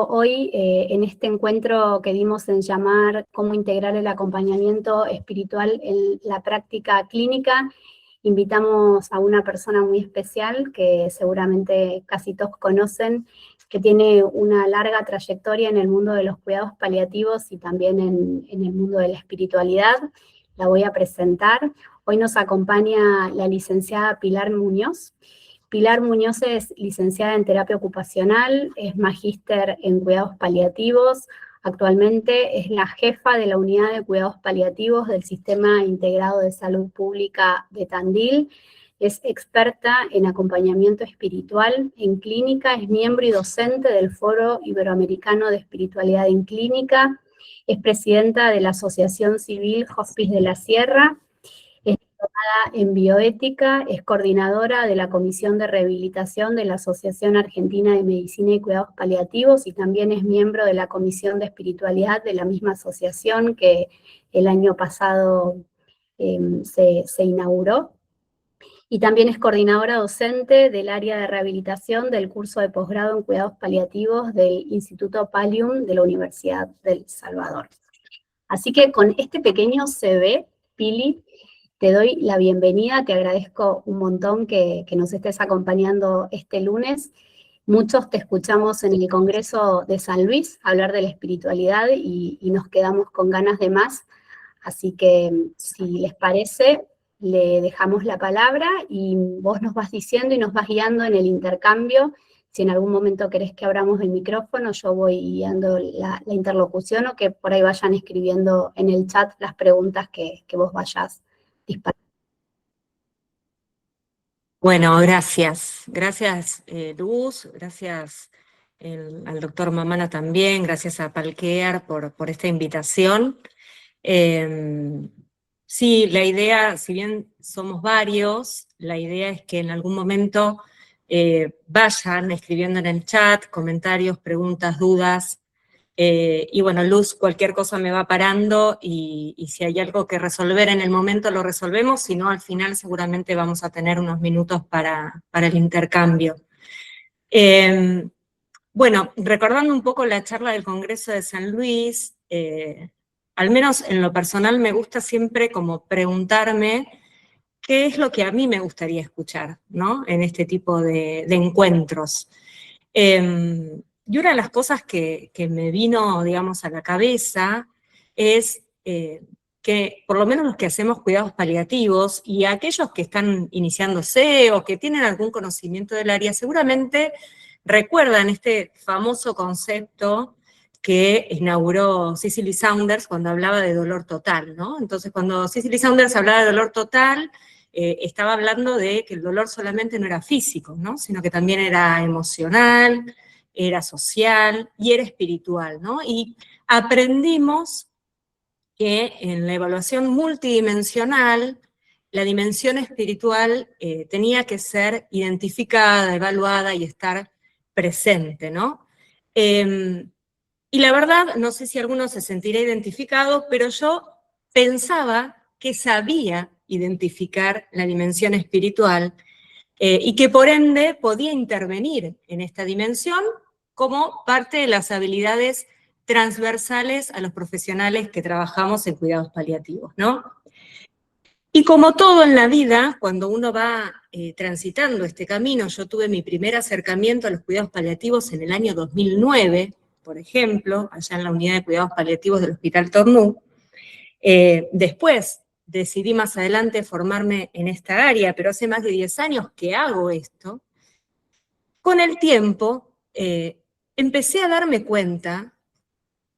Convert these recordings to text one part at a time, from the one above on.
Hoy, en este encuentro que dimos en llamar cómo integrar el acompañamiento espiritual en la práctica clínica, invitamos a una persona muy especial que seguramente casi todos conocen, que tiene una larga trayectoria en el mundo de los cuidados paliativos y también en el mundo de la espiritualidad. La voy a presentar. Hoy nos acompaña la licenciada Pilar Muñoz. Pilar Muñoz es licenciada en terapia ocupacional, es magíster en cuidados paliativos, actualmente es la jefa de la unidad de cuidados paliativos del Sistema Integrado de Salud Pública de Tandil, es experta en acompañamiento espiritual en clínica, es miembro y docente del Foro Iberoamericano de Espiritualidad en Clínica, es presidenta de la Asociación Civil Hospice de la Sierra, en bioética, es coordinadora de la Comisión de Rehabilitación de la Asociación Argentina de Medicina y Cuidados Paliativos y también es miembro de la Comisión de Espiritualidad de la misma asociación que el año pasado se inauguró. Y también es coordinadora docente del área de rehabilitación del curso de posgrado en cuidados paliativos del Instituto Pallium de la Universidad del Salvador. Así que con este pequeño CV, Pili, te doy la bienvenida, te agradezco un montón que nos estés acompañando este lunes. Muchos te escuchamos en el Congreso de San Luis hablar de la espiritualidad y nos quedamos con ganas de más. Así que, si les parece, le dejamos la palabra y vos nos vas diciendo y nos vas guiando en el intercambio. Si en algún momento querés que abramos el micrófono, yo voy guiando la interlocución o que por ahí vayan escribiendo en el chat las preguntas que vos vayas disparando. Bueno, gracias. Gracias, Luz, gracias al doctor Mamana también, gracias a Palkear por esta invitación. Sí, la idea, si bien somos varios, la idea es que en algún momento vayan escribiendo en el chat comentarios, preguntas, dudas, y bueno, Luz, cualquier cosa me va parando y si hay algo que resolver en el momento lo resolvemos, si no, al final seguramente vamos a tener unos minutos para el intercambio. Bueno, recordando un poco la charla del Congreso de San Luis, al menos en lo personal me gusta siempre como preguntarme qué es lo que a mí me gustaría escuchar, ¿no? En este tipo de encuentros. Y una de las cosas que me vino, digamos, a la cabeza es que por lo menos los que hacemos cuidados paliativos y aquellos que están iniciándose o que tienen algún conocimiento del área, seguramente recuerdan este famoso concepto que inauguró Cicely Saunders cuando hablaba de dolor total, ¿no? Entonces, cuando Cicely Saunders hablaba de dolor total, estaba hablando de que el dolor solamente no era físico, ¿no? Sino que también era emocional, era social y era espiritual, ¿no? Y aprendimos que en la evaluación multidimensional, la dimensión espiritual tenía que ser identificada, evaluada y estar presente, ¿no? Y la verdad, no sé si alguno se sentirá identificado, pero yo pensaba que sabía identificar la dimensión espiritual y que por ende podía intervenir en esta dimensión como parte de las habilidades transversales a los profesionales que trabajamos en cuidados paliativos, ¿no? Y como todo en la vida, cuando uno va transitando este camino, yo tuve mi primer acercamiento a los cuidados paliativos en el año 2009, por ejemplo, allá en la unidad de cuidados paliativos del Hospital Tornú. Después decidí más adelante formarme en esta área, pero hace más de 10 años que hago esto. Con el tiempo empecé a darme cuenta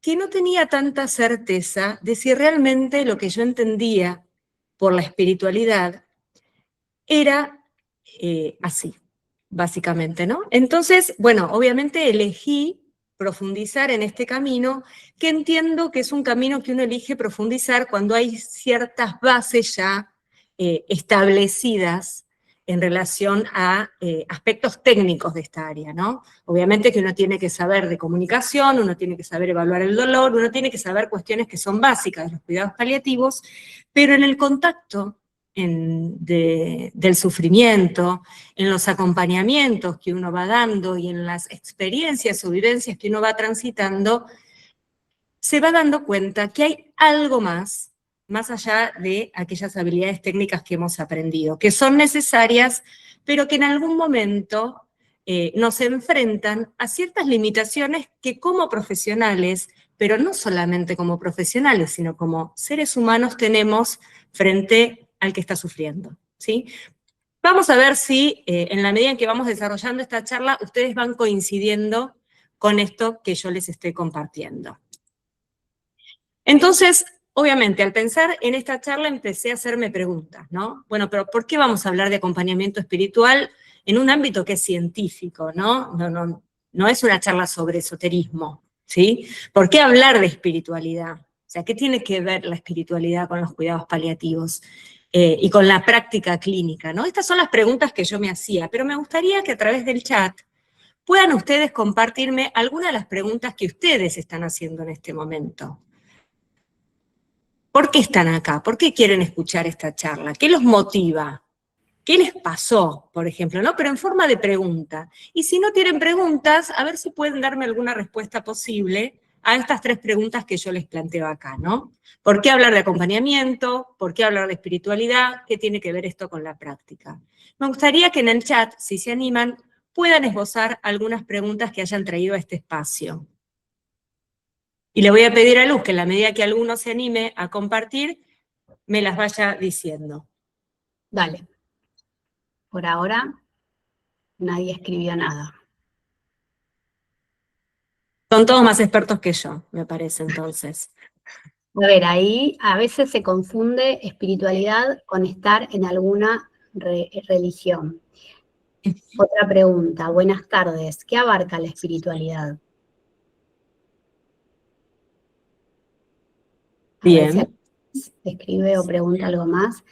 que no tenía tanta certeza de si realmente lo que yo entendía por la espiritualidad era así, básicamente, ¿no? Entonces, bueno, obviamente elegí profundizar en este camino, que entiendo que es un camino que uno elige profundizar cuando hay ciertas bases ya establecidas en relación a aspectos técnicos de esta área, ¿no? Obviamente que uno tiene que saber de comunicación, uno tiene que saber evaluar el dolor, uno tiene que saber cuestiones que son básicas de los cuidados paliativos, pero en el contacto del sufrimiento, en los acompañamientos que uno va dando y en las experiencias o vivencias que uno va transitando, se va dando cuenta que hay algo más allá de aquellas habilidades técnicas que hemos aprendido, que son necesarias, pero que en algún momento nos enfrentan a ciertas limitaciones que como profesionales, pero no solamente como profesionales, sino como seres humanos tenemos frente al que está sufriendo, ¿sí? Vamos a ver si en la medida en que vamos desarrollando esta charla, ustedes van coincidiendo con esto que yo les estoy compartiendo. Entonces, obviamente, al pensar en esta charla empecé a hacerme preguntas, ¿no? Bueno, pero ¿por qué vamos a hablar de acompañamiento espiritual en un ámbito que es científico, ¿no? No es una charla sobre esoterismo, ¿sí? ¿Por qué hablar de espiritualidad? O sea, ¿qué tiene que ver la espiritualidad con los cuidados paliativos y con la práctica clínica, ¿no? Estas son las preguntas que yo me hacía, pero me gustaría que a través del chat puedan ustedes compartirme algunas de las preguntas que ustedes están haciendo en este momento. ¿Por qué están acá? ¿Por qué quieren escuchar esta charla? ¿Qué los motiva? ¿Qué les pasó, por ejemplo? ¿No? Pero en forma de pregunta. Y si no tienen preguntas, a ver si pueden darme alguna respuesta posible a estas 3 preguntas que yo les planteo acá, ¿no? ¿Por qué hablar de acompañamiento? ¿Por qué hablar de espiritualidad? ¿Qué tiene que ver esto con la práctica? Me gustaría que en el chat, si se animan, puedan esbozar algunas preguntas que hayan traído a este espacio. Y le voy a pedir a Luz que en la medida que alguno se anime a compartir, me las vaya diciendo. Dale. Por ahora, nadie escribió nada. Son todos más expertos que yo, me parece, entonces. A ver, ahí a veces se confunde espiritualidad con estar en alguna religión. Otra pregunta, buenas tardes, ¿qué abarca la espiritualidad? A ver si Bien. escribe o pregunta algo más.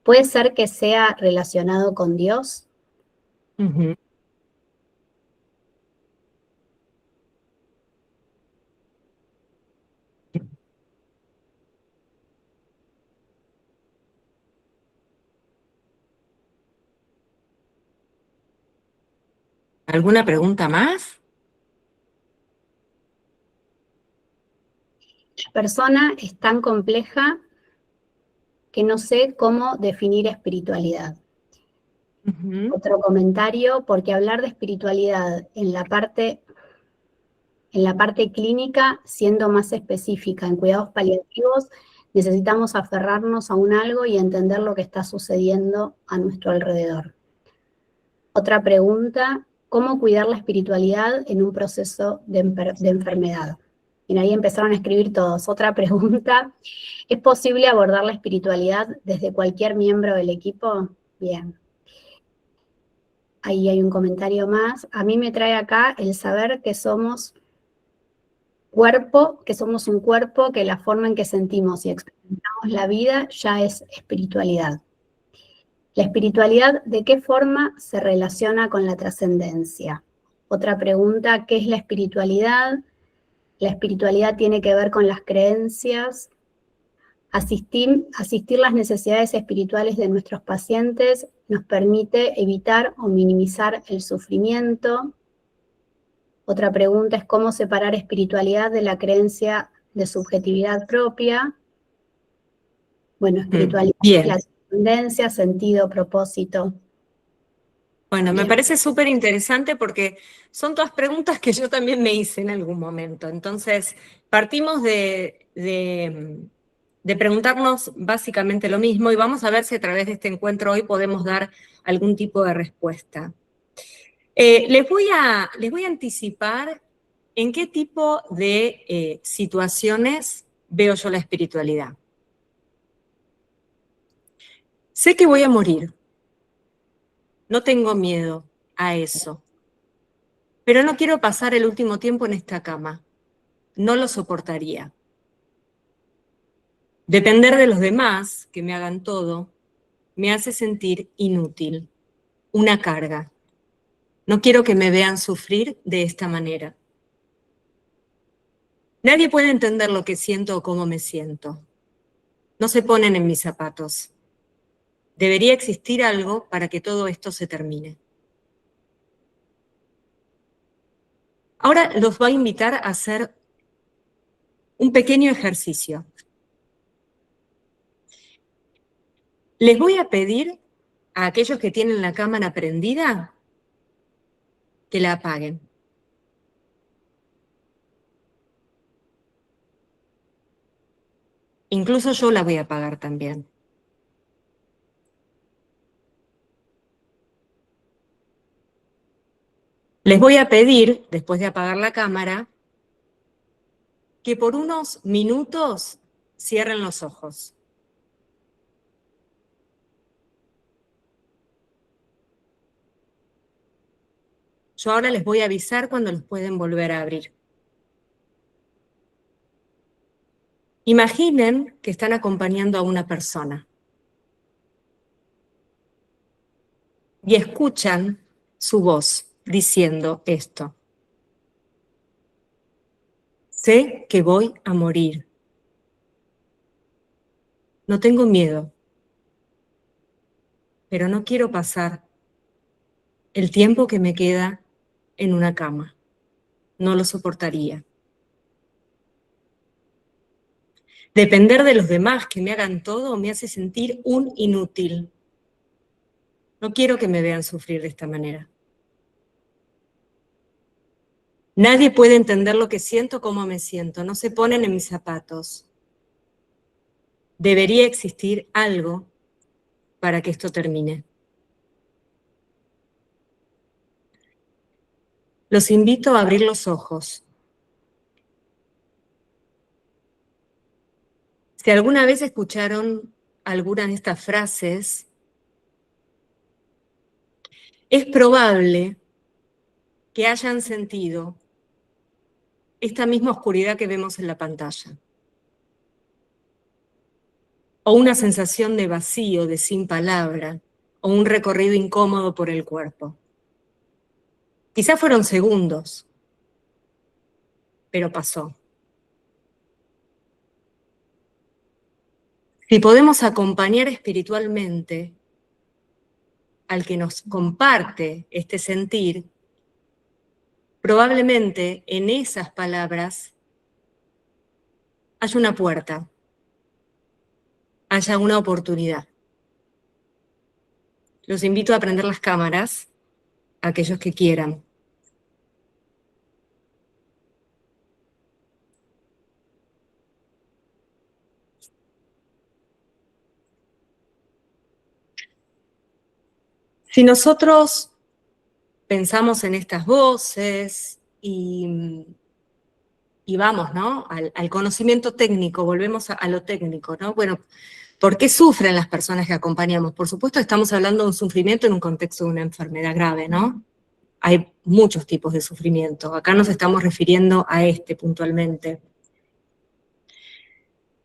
¿Puede ser que sea relacionado con Dios? Uh-huh. ¿Alguna pregunta más? La persona es tan compleja que no sé cómo definir espiritualidad. Uh-huh. Otro comentario, porque hablar de espiritualidad en la parte clínica, siendo más específica en cuidados paliativos, necesitamos aferrarnos a un algo y entender lo que está sucediendo a nuestro alrededor. Otra pregunta, ¿cómo cuidar la espiritualidad en un proceso de enfermedad? Y ahí empezaron a escribir todos. Otra pregunta, ¿es posible abordar la espiritualidad desde cualquier miembro del equipo? Bien. Ahí hay un comentario más. A mí me trae acá el saber que somos cuerpo, que somos un cuerpo, que la forma en que sentimos y experimentamos la vida ya es espiritualidad. La espiritualidad, ¿de qué forma se relaciona con la trascendencia? Otra pregunta, ¿qué es la espiritualidad? La espiritualidad tiene que ver con las creencias. Asistir las necesidades espirituales de nuestros pacientes nos permite evitar o minimizar el sufrimiento. Otra pregunta es cómo separar espiritualidad de la creencia de subjetividad propia. Bueno, espiritualidad, bien. la trascendencia, sentido, propósito. Bueno, me Bien. parece súper interesante porque son todas preguntas que yo también me hice en algún momento. Entonces, partimos de preguntarnos básicamente lo mismo y vamos a ver si a través de este encuentro hoy podemos dar algún tipo de respuesta. Les voy a anticipar en qué tipo de situaciones veo yo la espiritualidad. Sé que voy a morir. No tengo miedo a eso. Pero no quiero pasar el último tiempo en esta cama. No lo soportaría. Depender de los demás, que me hagan todo, me hace sentir inútil, una carga. No quiero que me vean sufrir de esta manera. Nadie puede entender lo que siento o cómo me siento. No se ponen en mis zapatos. Debería existir algo para que todo esto se termine. Ahora los voy a invitar a hacer un pequeño ejercicio. Les voy a pedir a aquellos que tienen la cámara prendida que la apaguen. Incluso yo la voy a apagar también. Les voy a pedir, después de apagar la cámara, que por unos minutos cierren los ojos. Yo ahora les voy a avisar cuando los pueden volver a abrir. Imaginen que están acompañando a una persona y escuchan su voz diciendo esto. Sé que voy a morir. No tengo miedo, pero no quiero pasar el tiempo que me queda en una cama. No lo soportaría. Depender de los demás que me hagan todo me hace sentir un inútil. No quiero que me vean sufrir de esta manera. Nadie puede entender lo que siento, cómo me siento. No se ponen en mis zapatos. Debería existir algo para que esto termine. Los invito a abrir los ojos. Si alguna vez escucharon alguna de estas frases, es probable que hayan sentido esta misma oscuridad que vemos en la pantalla. O una sensación de vacío, de sin palabra, o un recorrido incómodo por el cuerpo. Quizás fueron segundos, pero pasó. Si podemos acompañar espiritualmente al que nos comparte este sentir, probablemente en esas palabras haya una puerta, haya una oportunidad. Los invito a prender las cámaras, a aquellos que quieran. Si nosotros pensamos en estas voces y vamos, ¿no?, al conocimiento técnico, volvemos a lo técnico, ¿no? Bueno, ¿por qué sufren las personas que acompañamos? Por supuesto, estamos hablando de un sufrimiento en un contexto de una enfermedad grave, ¿no? Hay muchos tipos de sufrimiento. Acá nos estamos refiriendo a este puntualmente.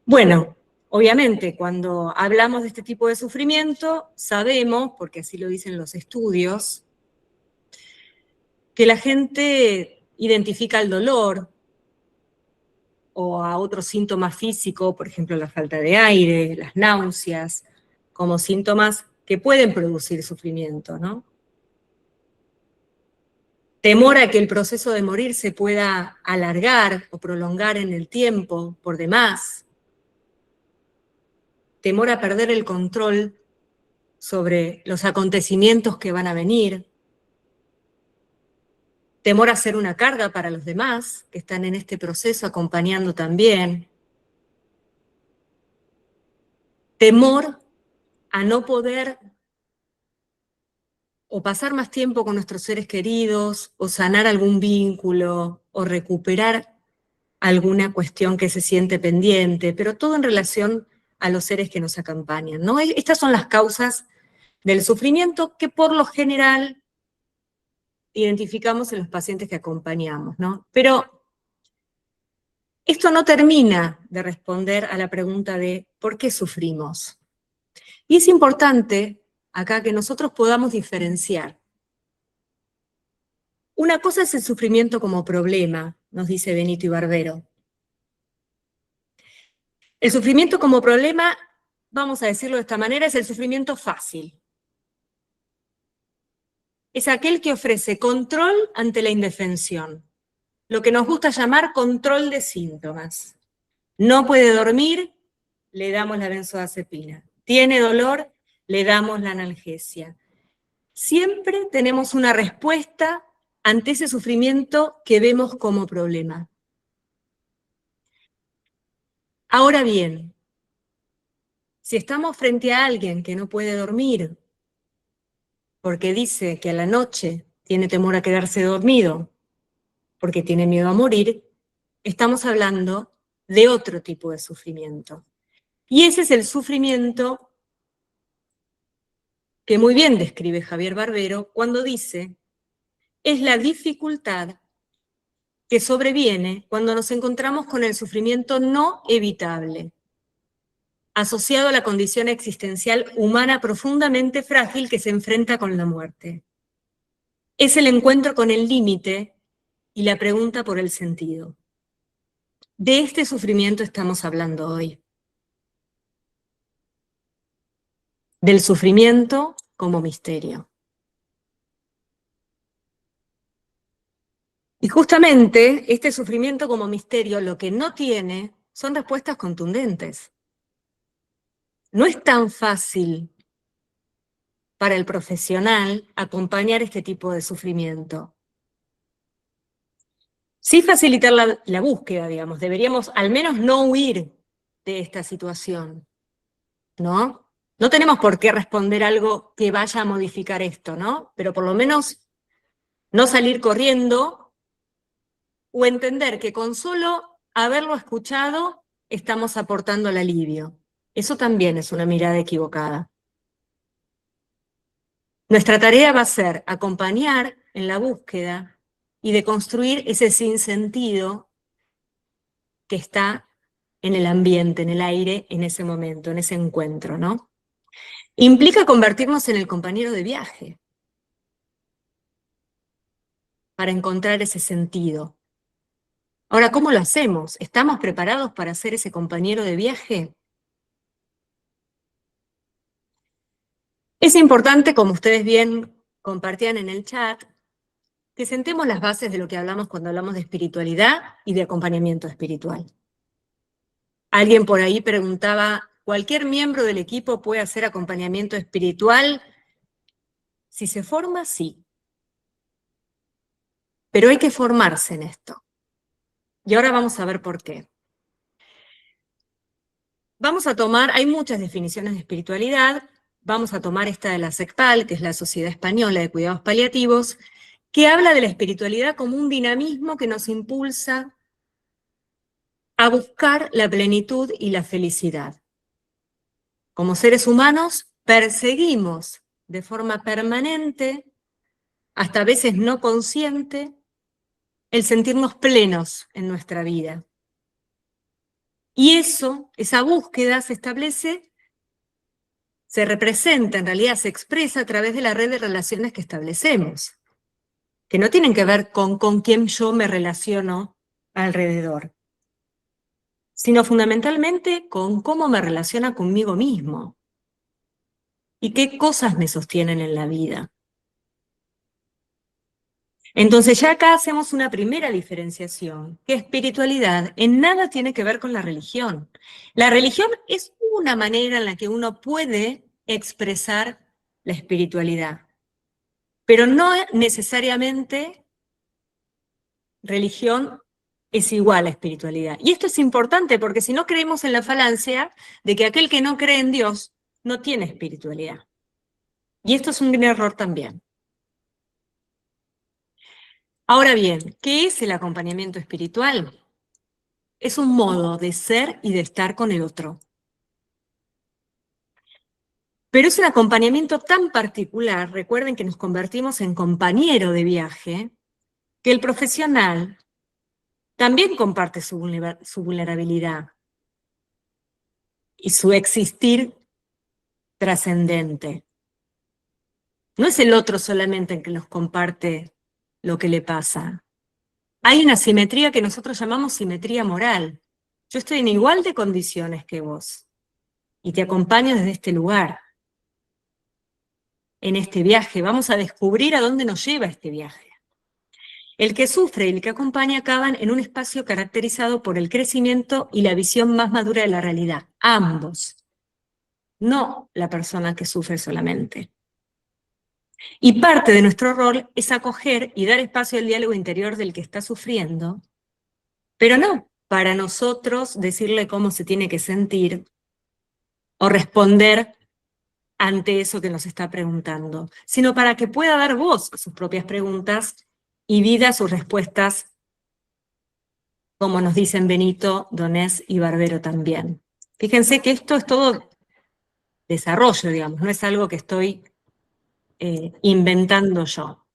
Bueno, obviamente, cuando hablamos de este tipo de sufrimiento, sabemos, porque así lo dicen los estudios, que la gente identifica el dolor o a otros síntomas físicos, por ejemplo, la falta de aire, las náuseas, como síntomas que pueden producir sufrimiento, ¿no? Temor a que el proceso de morir se pueda alargar o prolongar en el tiempo por demás. Temor a perder el control sobre los acontecimientos que van a venir. Temor a ser una carga para los demás, que están en este proceso acompañando también. Temor a no poder o pasar más tiempo con nuestros seres queridos, o sanar algún vínculo, o recuperar alguna cuestión que se siente pendiente, pero todo en relación a los seres que nos acompañan, ¿no? Estas son las causas del sufrimiento que por lo general identificamos en los pacientes que acompañamos, ¿no? Pero esto no termina de responder a la pregunta de ¿por qué sufrimos? Y es importante acá que nosotros podamos diferenciar. Una cosa es el sufrimiento como problema, nos dice Benito y Barbero. El sufrimiento como problema vamos a decirlo de esta manera, es el sufrimiento fácil. Es aquel que ofrece control ante la indefensión, lo que nos gusta llamar control de síntomas. No puede dormir, le damos la benzodiazepina. Tiene dolor, le damos la analgesia. Siempre tenemos una respuesta ante ese sufrimiento que vemos como problema. Ahora bien, si estamos frente a alguien que no puede dormir porque dice que a la noche tiene temor a quedarse dormido, porque tiene miedo a morir, estamos hablando de otro tipo de sufrimiento. Y ese es el sufrimiento que muy bien describe Javier Barbero cuando dice: es la dificultad que sobreviene cuando nos encontramos con el sufrimiento no evitable, asociado a la condición existencial humana profundamente frágil que se enfrenta con la muerte. Es el encuentro con el límite y la pregunta por el sentido. De este sufrimiento estamos hablando hoy. Del sufrimiento como misterio. Y justamente este sufrimiento como misterio lo que no tiene son respuestas contundentes. No es tan fácil para el profesional acompañar este tipo de sufrimiento. Sí facilitar la búsqueda, digamos. Deberíamos al menos no huir de esta situación, ¿no? No tenemos por qué responder algo que vaya a modificar esto, ¿no? Pero por lo menos no salir corriendo o entender que con solo haberlo escuchado estamos aportando el alivio. Eso también es una mirada equivocada. Nuestra tarea va a ser acompañar en la búsqueda y de construir ese sinsentido que está en el ambiente, en el aire, en ese momento, en ese encuentro, ¿no? Implica convertirnos en el compañero de viaje para encontrar ese sentido. Ahora, ¿cómo lo hacemos? ¿Estamos preparados para ser ese compañero de viaje? Es importante, como ustedes bien compartían en el chat, que sentemos las bases de lo que hablamos cuando hablamos de espiritualidad y de acompañamiento espiritual. Alguien por ahí preguntaba, ¿cualquier miembro del equipo puede hacer acompañamiento espiritual? Si se forma, sí. Pero hay que formarse en esto. Y ahora vamos a ver por qué. Vamos a tomar, hay muchas definiciones de espiritualidad, vamos a tomar esta de la SECPAL, que es la Sociedad Española de Cuidados Paliativos, que habla de la espiritualidad como un dinamismo que nos impulsa a buscar la plenitud y la felicidad. Como seres humanos, perseguimos de forma permanente, hasta a veces no consciente, el sentirnos plenos en nuestra vida. Y eso, esa búsqueda se establece, se representa, en realidad se expresa a través de la red de relaciones que establecemos, que no tienen que ver con quién yo me relaciono alrededor, sino fundamentalmente con cómo me relaciona conmigo mismo y qué cosas me sostienen en la vida. Entonces ya acá hacemos una primera diferenciación, que espiritualidad en nada tiene que ver con la religión. La religión es una manera en la que uno puede expresar la espiritualidad, pero no necesariamente religión es igual a espiritualidad. Y esto es importante porque si no creemos en la falacia de que aquel que no cree en Dios no tiene espiritualidad. Y esto es un gran error también. Ahora bien, ¿qué es el acompañamiento espiritual? Es un modo de ser y de estar con el otro. Pero es un acompañamiento tan particular, recuerden que nos convertimos en compañero de viaje, que el profesional también comparte su vulnerabilidad y su existir trascendente. No es el otro solamente el que nos comparte lo que le pasa. Hay una simetría que nosotros llamamos simetría moral. Yo estoy en igual de condiciones que vos. y te acompaño desde este lugar, en este viaje. Vamos a descubrir a dónde nos lleva este viaje. El que sufre y el que acompaña acaban en un espacio caracterizado por el crecimiento y la visión más madura de la realidad. Ambos. No la persona que sufre solamente. Y parte de nuestro rol es acoger y dar espacio al diálogo interior del que está sufriendo, pero no para nosotros decirle cómo se tiene que sentir o responder ante eso que nos está preguntando, sino para que pueda dar voz a sus propias preguntas y vida a sus respuestas, como nos dicen Benito, Donés y Barbero también. Fíjense que esto es todo desarrollo, digamos, no es algo que estoy inventando yo.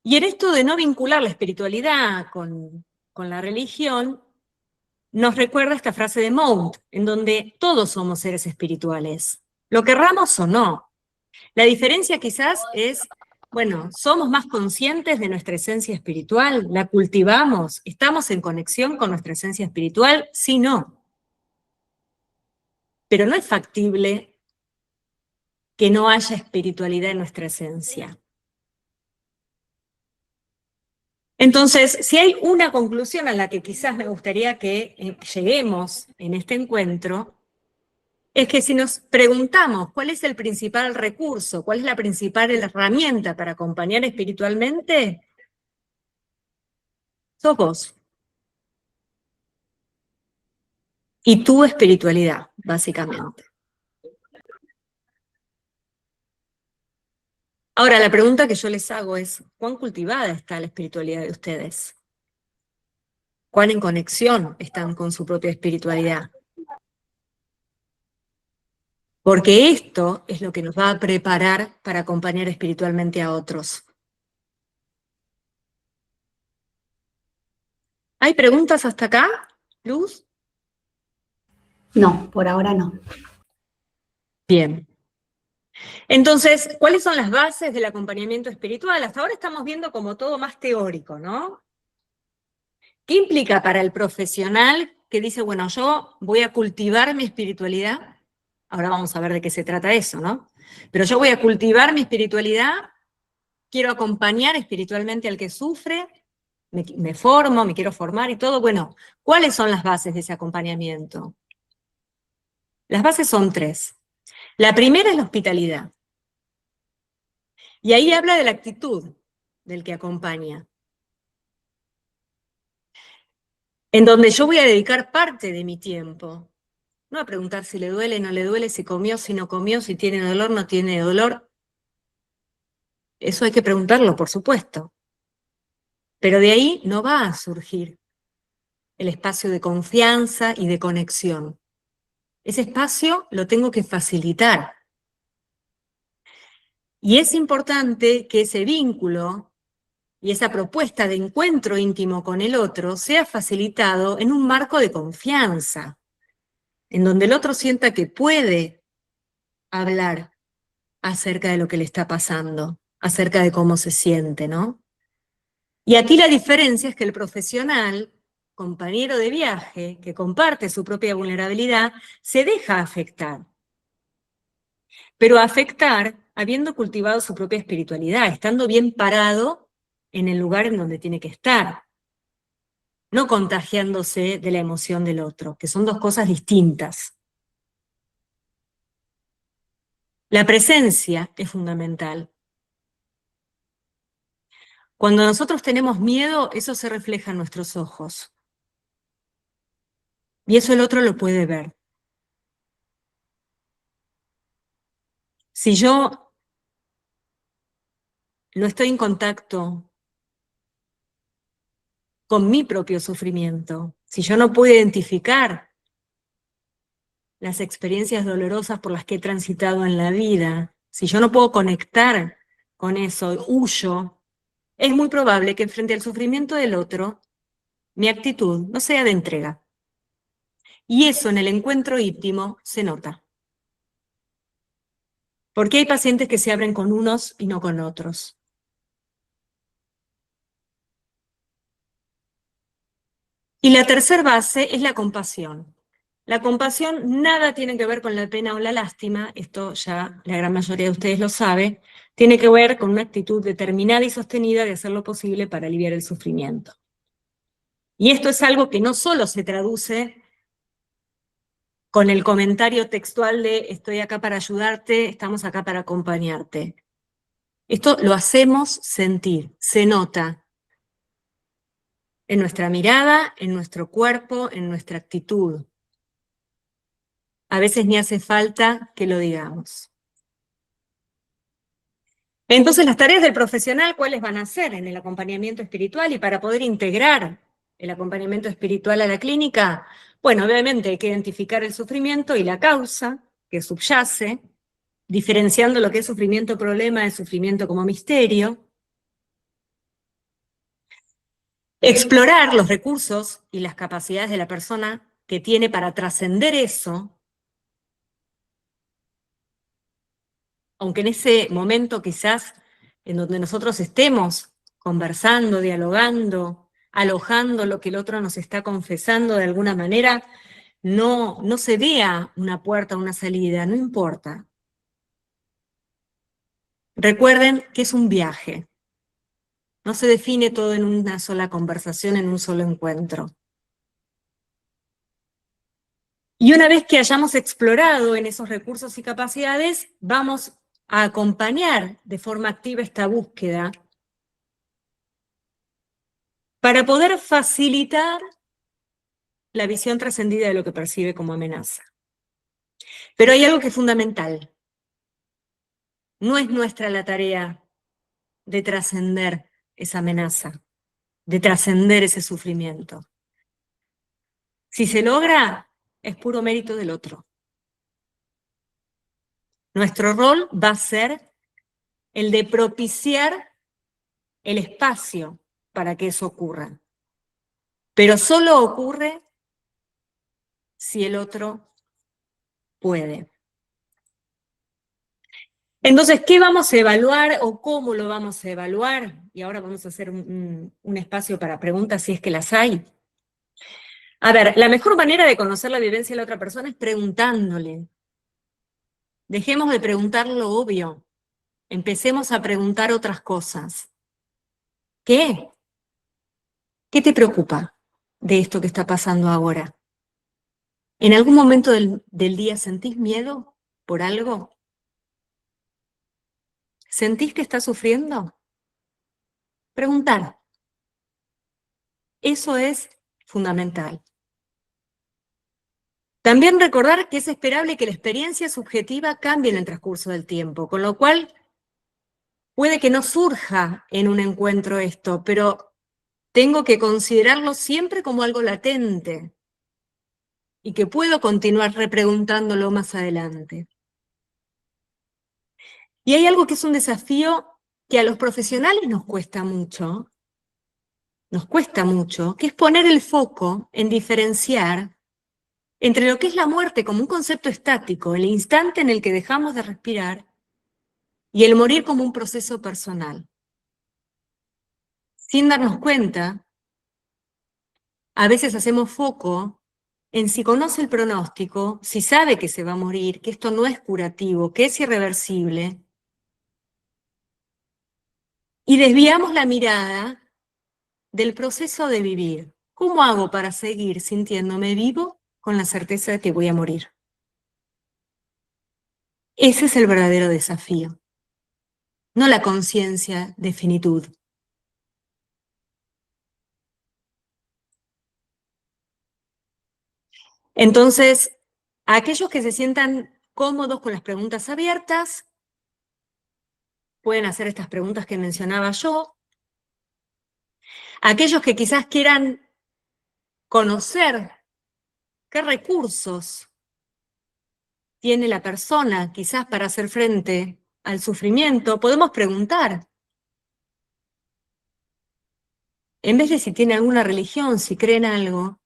Y en esto de no vincular la espiritualidad con la religión, nos recuerda esta frase de Mount, en donde todos somos seres espirituales, lo querramos o no. La diferencia quizás es, bueno, somos más conscientes de nuestra esencia espiritual, la cultivamos, estamos en conexión con nuestra esencia espiritual, sí, no. Pero no es factible que no haya espiritualidad en nuestra esencia. Entonces, si hay una conclusión a la que quizás me gustaría que lleguemos en este encuentro, es que si nos preguntamos cuál es el principal recurso, cuál es la principal herramienta para acompañar espiritualmente, sos vos. Y tu espiritualidad, básicamente. Ahora, la pregunta que yo les hago es, ¿cuán cultivada está la espiritualidad de ustedes? ¿Cuán en conexión están con su propia espiritualidad? Porque esto es lo que nos va a preparar para acompañar espiritualmente a otros. ¿Hay preguntas hasta acá, Luz? No, por ahora no. Bien. Entonces, ¿cuáles son las bases del acompañamiento espiritual? Hasta ahora estamos viendo como todo más teórico, ¿no? ¿Qué implica para el profesional que dice, bueno, yo voy a cultivar mi espiritualidad? Ahora vamos a ver de qué se trata eso, ¿no? Pero yo voy a cultivar mi espiritualidad, quiero acompañar espiritualmente al que sufre, me formo, me quiero formar y todo. Bueno, ¿cuáles son las bases de ese acompañamiento? Las bases son 3. La primera es la hospitalidad. Y ahí habla de la actitud del que acompaña, en donde yo voy a dedicar parte de mi tiempo, no a preguntar si le duele, no le duele, si comió, si no comió, si tiene dolor, no tiene dolor. Eso hay que preguntarlo, por supuesto. Pero de ahí no va a surgir el espacio de confianza y de conexión. Ese espacio lo tengo que facilitar. Y es importante que ese vínculo y esa propuesta de encuentro íntimo con el otro sea facilitado en un marco de confianza, en donde el otro sienta que puede hablar acerca de lo que le está pasando, acerca de cómo se siente, ¿no? Y aquí la diferencia es que el profesional, compañero de viaje, que comparte su propia vulnerabilidad, se deja afectar. Pero afectar habiendo cultivado su propia espiritualidad, estando bien parado en el lugar en donde tiene que estar, no contagiándose de la emoción del otro, que son 2 cosas distintas. La presencia es fundamental. Cuando nosotros tenemos miedo, eso se refleja en nuestros ojos. Y eso el otro lo puede ver. Si yo no estoy en contacto con mi propio sufrimiento, si yo no puedo identificar las experiencias dolorosas por las que he transitado en la vida, si yo no puedo conectar con eso, huyo, es muy probable que frente al sufrimiento del otro, mi actitud no sea de entrega. Y eso en el encuentro íntimo se nota. Porque hay pacientes que se abren con unos y no con otros. Y la tercera base es la compasión. La compasión nada tiene que ver con la pena o la lástima, esto ya la gran mayoría de ustedes lo sabe, tiene que ver con una actitud determinada y sostenida de hacer lo posible para aliviar el sufrimiento. Y esto es algo que no solo se traduce con el comentario textual de estoy acá para ayudarte, estamos acá para acompañarte. Esto lo hacemos sentir, se nota en nuestra mirada, en nuestro cuerpo, en nuestra actitud. A veces ni hace falta que lo digamos. Entonces, las tareas del profesional, ¿cuáles van a ser en el acompañamiento espiritual? Y para poder integrar el acompañamiento espiritual a la clínica, bueno, obviamente hay que identificar el sufrimiento y la causa que subyace, diferenciando lo que es sufrimiento problema de sufrimiento como misterio. Explorar los recursos y las capacidades de la persona que tiene para trascender eso, aunque en ese momento quizás en donde nosotros estemos conversando, dialogando, alojando lo que el otro nos está confesando de alguna manera, no se vea una puerta o una salida, no importa. Recuerden que es un viaje. No se define todo en una sola conversación, en un solo encuentro. Y una vez que hayamos explorado en esos recursos y capacidades, vamos a acompañar de forma activa esta búsqueda para poder facilitar la visión trascendida de lo que percibe como amenaza. Pero hay algo que es fundamental. No es nuestra la tarea de trascender esa amenaza, de trascender ese sufrimiento. Si se logra, es puro mérito del otro. Nuestro rol va a ser el de propiciar el espacio para que eso ocurra. Pero solo ocurre si el otro puede. Entonces, ¿qué vamos a evaluar o cómo lo vamos a evaluar? Y ahora vamos a hacer un espacio para preguntas si es que las hay. A ver, la mejor manera de conocer la vivencia de la otra persona es preguntándole. Dejemos de preguntar lo obvio. Empecemos a preguntar otras cosas. ¿Qué? ¿Qué te preocupa de esto que está pasando ahora? ¿En algún momento del día sentís miedo por algo? ¿Sentís que estás sufriendo? Preguntar. Eso es fundamental. También recordar que es esperable que la experiencia subjetiva cambie en el transcurso del tiempo, con lo cual puede que no surja en un encuentro esto, pero tengo que considerarlo siempre como algo latente y que puedo continuar repreguntándolo más adelante. Y hay algo que es un desafío que a los profesionales nos cuesta mucho, que es poner el foco en diferenciar entre lo que es la muerte como un concepto estático, el instante en el que dejamos de respirar, y el morir como un proceso personal. Sin darnos cuenta, a veces hacemos foco en si conoce el pronóstico, si sabe que se va a morir, que esto no es curativo, que es irreversible, y desviamos la mirada del proceso de vivir. ¿Cómo hago para seguir sintiéndome vivo con la certeza de que voy a morir? Ese es el verdadero desafío, no la conciencia de finitud. Entonces, a aquellos que se sientan cómodos con las preguntas abiertas, pueden hacer estas preguntas que mencionaba yo. Aquellos que quizás quieran conocer qué recursos tiene la persona quizás para hacer frente al sufrimiento, podemos preguntar. En vez de si tiene alguna religión, si cree en algo,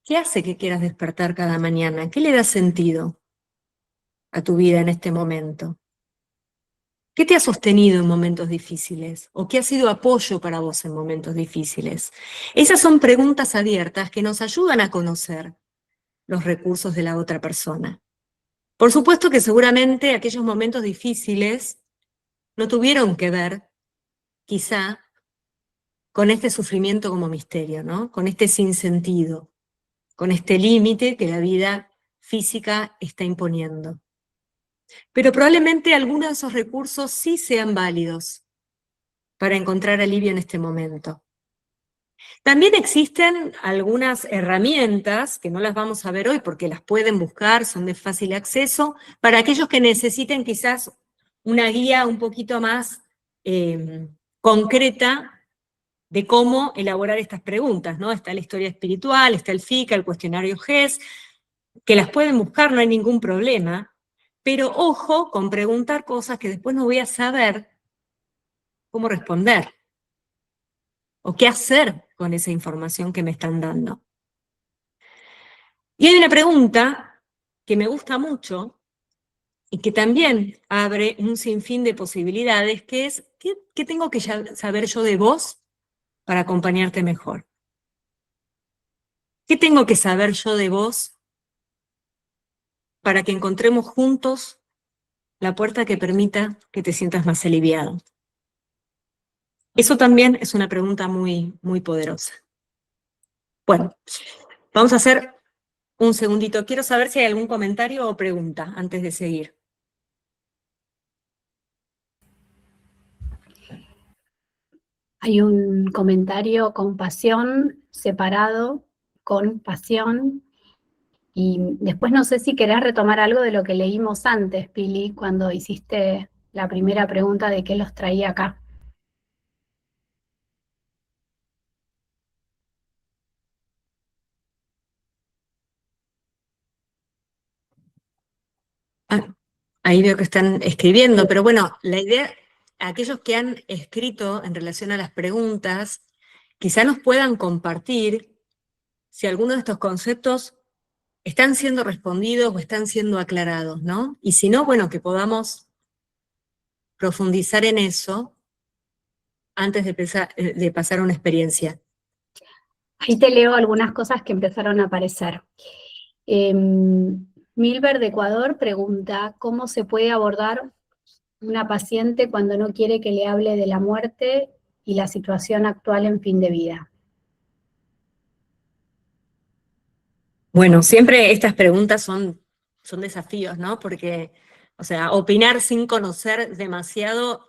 ¿qué hace que quieras despertar cada mañana? ¿Qué le da sentido a tu vida en este momento? ¿Qué te ha sostenido en momentos difíciles? ¿O qué ha sido apoyo para vos en momentos difíciles? Esas son preguntas abiertas que nos ayudan a conocer los recursos de la otra persona. Por supuesto que seguramente aquellos momentos difíciles no tuvieron que ver, quizá, con este sufrimiento como misterio, ¿no? Con este sinsentido, con este límite que la vida física está imponiendo. Pero probablemente algunos de esos recursos sí sean válidos para encontrar alivio en este momento. También existen algunas herramientas, que no las vamos a ver hoy porque las pueden buscar, son de fácil acceso, para aquellos que necesiten quizás una guía un poquito más concreta de cómo elaborar estas preguntas, ¿no? Está la historia espiritual, está el FICA, el cuestionario GES, que las pueden buscar, no hay ningún problema, pero ojo con preguntar cosas que después no voy a saber cómo responder, o qué hacer con esa información que me están dando. Y hay una pregunta que me gusta mucho, y que también abre un sinfín de posibilidades, que es, ¿qué tengo que saber yo de vos para acompañarte mejor? ¿Qué tengo que saber yo de vos para que encontremos juntos la puerta que permita que te sientas más aliviado? Eso también es una pregunta muy, muy poderosa. Bueno, vamos a hacer un segundito. Quiero saber si hay algún comentario o pregunta antes de seguir. Hay un comentario con pasión, separado, con pasión. Y después no sé si querés retomar algo de lo que leímos antes, Pili, cuando hiciste la primera pregunta de qué los traía acá. Ah, ahí veo que están escribiendo, pero bueno, la idea, aquellos que han escrito en relación a las preguntas, quizá nos puedan compartir si algunos de estos conceptos están siendo respondidos o están siendo aclarados, ¿no? Y si no, bueno, que podamos profundizar en eso antes de pasar a una experiencia. Ahí te leo algunas cosas que empezaron a aparecer. Milber de Ecuador pregunta, ¿cómo se puede abordar una paciente cuando no quiere que le hable de la muerte y la situación actual en fin de vida? Bueno, siempre estas preguntas son desafíos, ¿no? Porque, o sea, opinar sin conocer demasiado,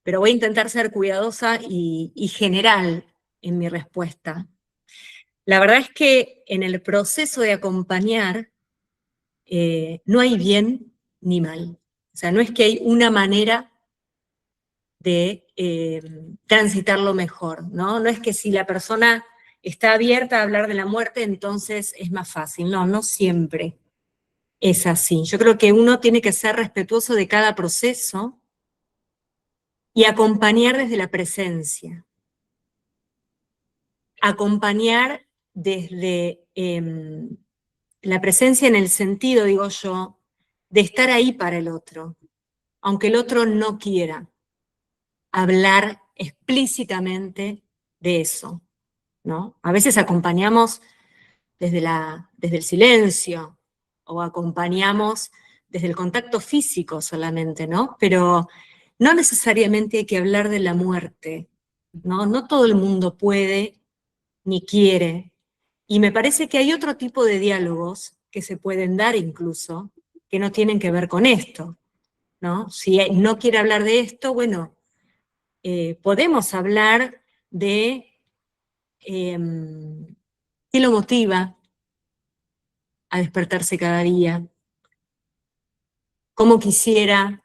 pero voy a intentar ser cuidadosa y general en mi respuesta. La verdad es que en el proceso de acompañar no hay bien ni mal. O sea, no es que hay una manera de transitarlo mejor, ¿no? No es que si la persona está abierta a hablar de la muerte, entonces es más fácil. No, no siempre es así. Yo creo que uno tiene que ser respetuoso de cada proceso y acompañar desde la presencia. Acompañar desde la presencia en el sentido, digo yo, de estar ahí para el otro, aunque el otro no quiera hablar explícitamente de eso, ¿no? A veces acompañamos desde el silencio, o acompañamos desde el contacto físico solamente, ¿no? Pero no necesariamente hay que hablar de la muerte, ¿no? No todo el mundo puede ni quiere, y me parece que hay otro tipo de diálogos que se pueden dar incluso, que no tienen que ver con esto, ¿no? Si no quiere hablar de esto, bueno, podemos hablar de qué lo motiva a despertarse cada día, cómo quisiera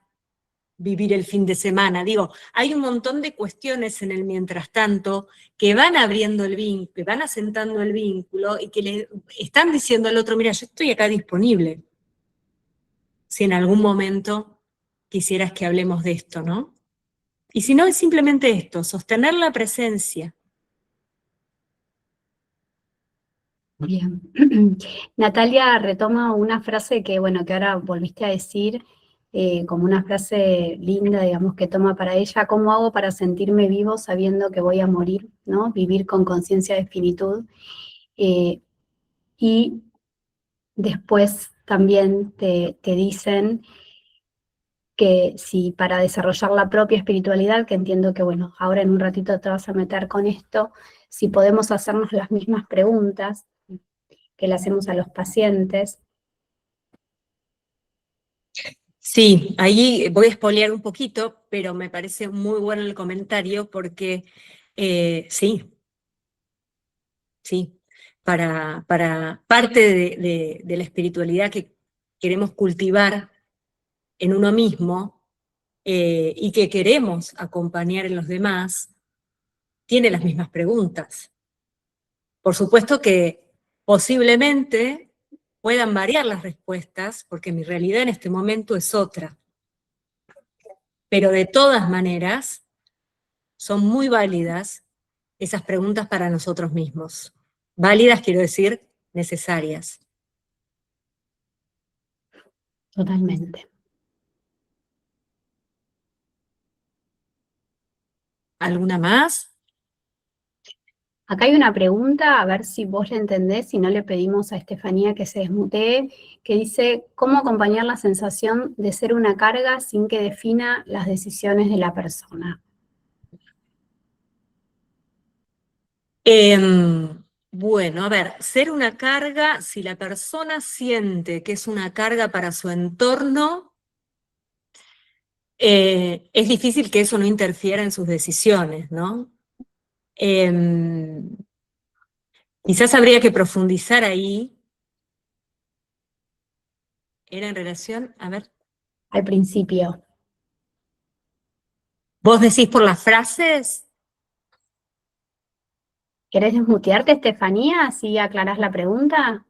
vivir el fin de semana. Digo, hay un montón de cuestiones en el mientras tanto que van abriendo el vínculo, que van asentando el vínculo y que le están diciendo al otro, mira, yo estoy acá disponible, si en algún momento quisieras que hablemos de esto, ¿no? Y si no, es simplemente esto, sostener la presencia. Bien. Natalia retoma una frase que, bueno, que ahora volviste a decir, como una frase linda, digamos, que toma para ella: ¿cómo hago para sentirme vivo sabiendo que voy a morir? ¿No? Vivir con conciencia de finitud. Y después también te dicen que si para desarrollar la propia espiritualidad, que entiendo que, bueno, ahora en un ratito te vas a meter con esto, si podemos hacernos las mismas preguntas que le hacemos a los pacientes. Sí, ahí voy a espolear un poquito, pero me parece muy bueno el comentario porque sí, para parte de la espiritualidad que queremos cultivar en uno mismo y que queremos acompañar en los demás, tiene las mismas preguntas. Por supuesto que posiblemente puedan variar las respuestas, porque mi realidad en este momento es otra. Pero de todas maneras, son muy válidas esas preguntas para nosotros mismos. Válidas quiero decir necesarias. Totalmente. ¿Alguna más? Acá hay una pregunta, a ver si vos la entendés, si no le pedimos a Estefanía que se desmutee, que dice, ¿cómo acompañar la sensación de ser una carga sin que defina las decisiones de la persona? Bueno, a ver, ser una carga, si la persona siente que es una carga para su entorno, es difícil que eso no interfiera en sus decisiones, ¿no? Quizás habría que profundizar ahí. Era en relación, a ver. Al principio. ¿Vos decís por las frases? ¿Querés desmutearte, Estefanía? Así aclarás la pregunta.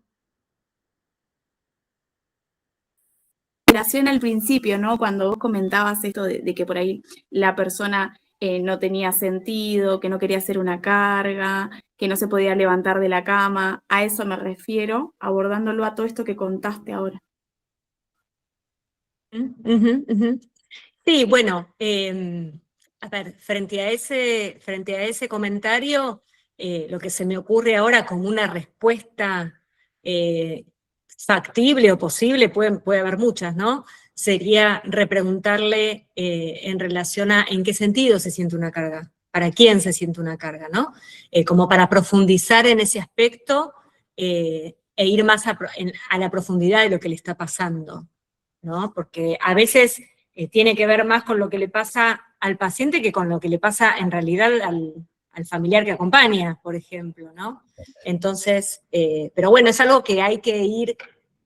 Al principio, ¿no? Cuando vos comentabas esto de que por ahí la persona no tenía sentido, que no quería ser una carga, que no se podía levantar de la cama, a eso me refiero, abordándolo a todo esto que contaste ahora. Sí, bueno, a ver, frente a ese comentario, lo que se me ocurre ahora como una respuesta factible o posible, puede haber muchas, ¿no? Sería repreguntarle en relación a en qué sentido se siente una carga, para quién se siente una carga, ¿no? Como para profundizar en ese aspecto e ir más a la profundidad de lo que le está pasando, ¿no? Porque a veces tiene que ver más con lo que le pasa al paciente que con lo que le pasa en realidad al familiar que acompaña, por ejemplo, ¿no? Entonces, pero bueno, es algo que hay que ir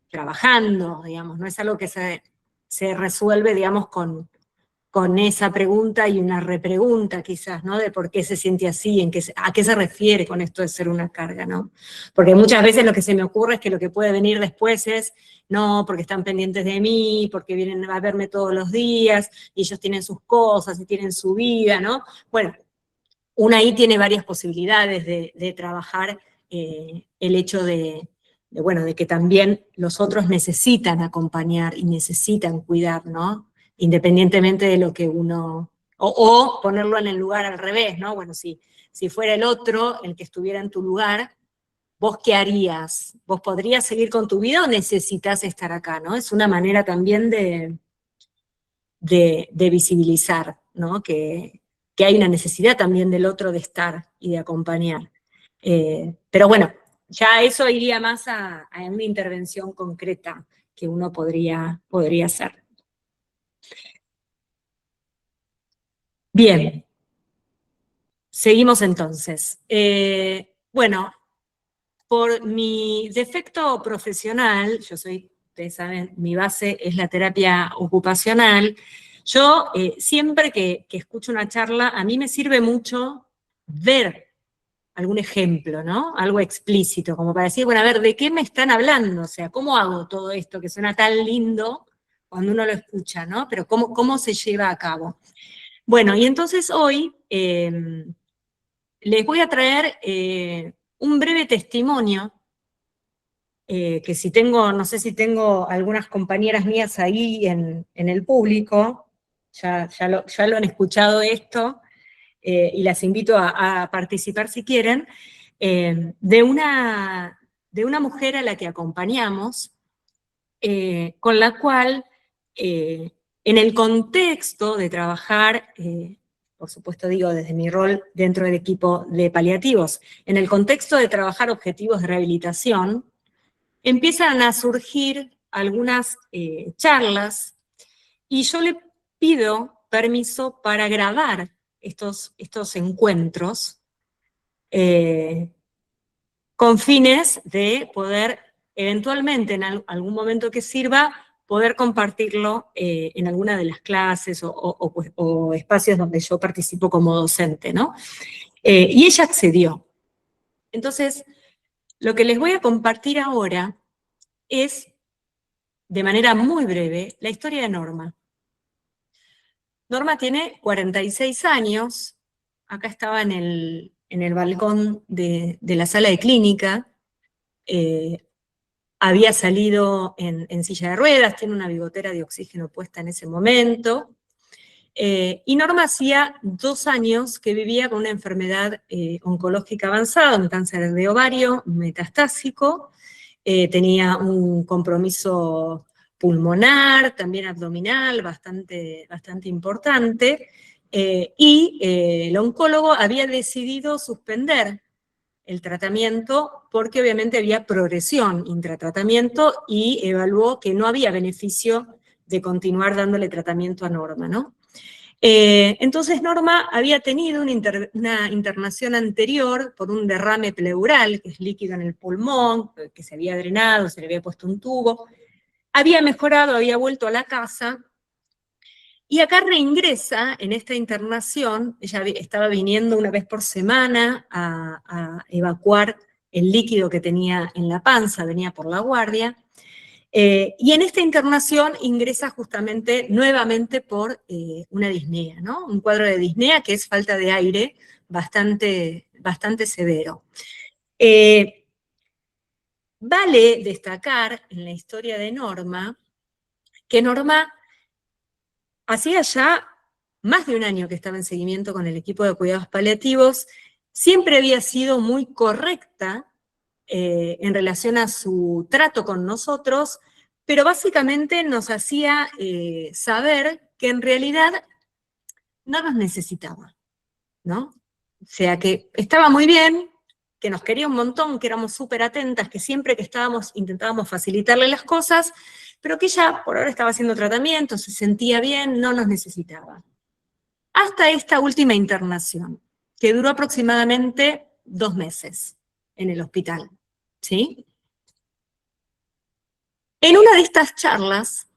trabajando, digamos, no es algo que se resuelve, digamos, con esa pregunta y una repregunta quizás, ¿no? De por qué se siente así, a qué se refiere con esto de ser una carga, ¿no? Porque muchas veces lo que se me ocurre es que lo que puede venir después es, no, porque están pendientes de mí, porque vienen a verme todos los días, y ellos tienen sus cosas y tienen su vida, ¿no? Bueno, una ahí tiene varias posibilidades de trabajar el hecho bueno, de que también los otros necesitan acompañar y necesitan cuidar, ¿no? Independientemente de lo que uno, o ponerlo en el lugar al revés, ¿no? Bueno, si fuera el otro el que estuviera en tu lugar, ¿vos qué harías? ¿Vos podrías seguir con tu vida o necesitas estar acá, ¿no? Es una manera también de visibilizar, ¿no? Que hay una necesidad también del otro de estar y de acompañar. Pero bueno, ya eso iría más a una intervención concreta que uno podría hacer. Bien, seguimos entonces. Bueno, por mi defecto profesional, ustedes saben, mi base es la terapia ocupacional. Yo siempre que escucho una charla, a mí me sirve mucho ver algún ejemplo, ¿no? Algo explícito, como para decir, bueno, a ver, ¿de qué me están hablando? O sea, ¿cómo hago todo esto que suena tan lindo cuando uno lo escucha, ¿no? Pero ¿cómo se lleva a cabo? Bueno, y entonces hoy les voy a traer un breve testimonio que si tengo, no sé si tengo algunas compañeras mías ahí en el público, ya lo han escuchado esto, y las invito a participar si quieren, de de una mujer a la que acompañamos, con la cual, en el contexto de trabajar, por supuesto digo desde mi rol dentro del equipo de paliativos, en el contexto de trabajar objetivos de rehabilitación, empiezan a surgir algunas charlas, y yo le pido permiso para grabar estos encuentros, con fines de poder, eventualmente, en algún momento que sirva, poder compartirlo en alguna de las clases o espacios donde yo participo como docente, ¿no? Y ella accedió. Entonces, lo que les voy a compartir ahora es, de manera muy breve, la historia de Norma. Norma tiene 46 años, acá estaba en el balcón de la sala de clínica, había salido en silla de ruedas, tiene una bigotera de oxígeno puesta en ese momento, y Norma hacía 2 años que vivía con una enfermedad oncológica avanzada, un cáncer de ovario metastásico, tenía un compromiso pulmonar, también abdominal, bastante importante, y el oncólogo había decidido suspender el tratamiento porque obviamente había progresión intratratamiento y evaluó que no había beneficio de continuar dándole tratamiento a Norma, ¿no? Entonces Norma había tenido una internación anterior por un derrame pleural, que es líquido en el pulmón, que se había drenado, se le había puesto un tubo, había mejorado, había vuelto a la casa, y acá reingresa en esta internación. Ella estaba viniendo una vez por semana a evacuar el líquido que tenía en la panza, venía por la guardia, y en esta internación ingresa justamente nuevamente por una disnea, ¿no? Un cuadro de disnea que es falta de aire bastante severo. Vale destacar en la historia de Norma que Norma hacía ya más de 1 año que estaba en seguimiento con el equipo de cuidados paliativos, siempre había sido muy correcta en relación a su trato con nosotros, pero básicamente nos hacía saber que en realidad no nos necesitaba, ¿no? O sea, que estaba muy bien, que nos quería un montón, que éramos súper atentas, que siempre que estábamos intentábamos facilitarle las cosas, pero que ella por ahora estaba haciendo tratamiento, se sentía bien, no nos necesitaba. Hasta esta última internación, que duró aproximadamente 2 meses en el hospital, ¿sí? En una de estas charlas,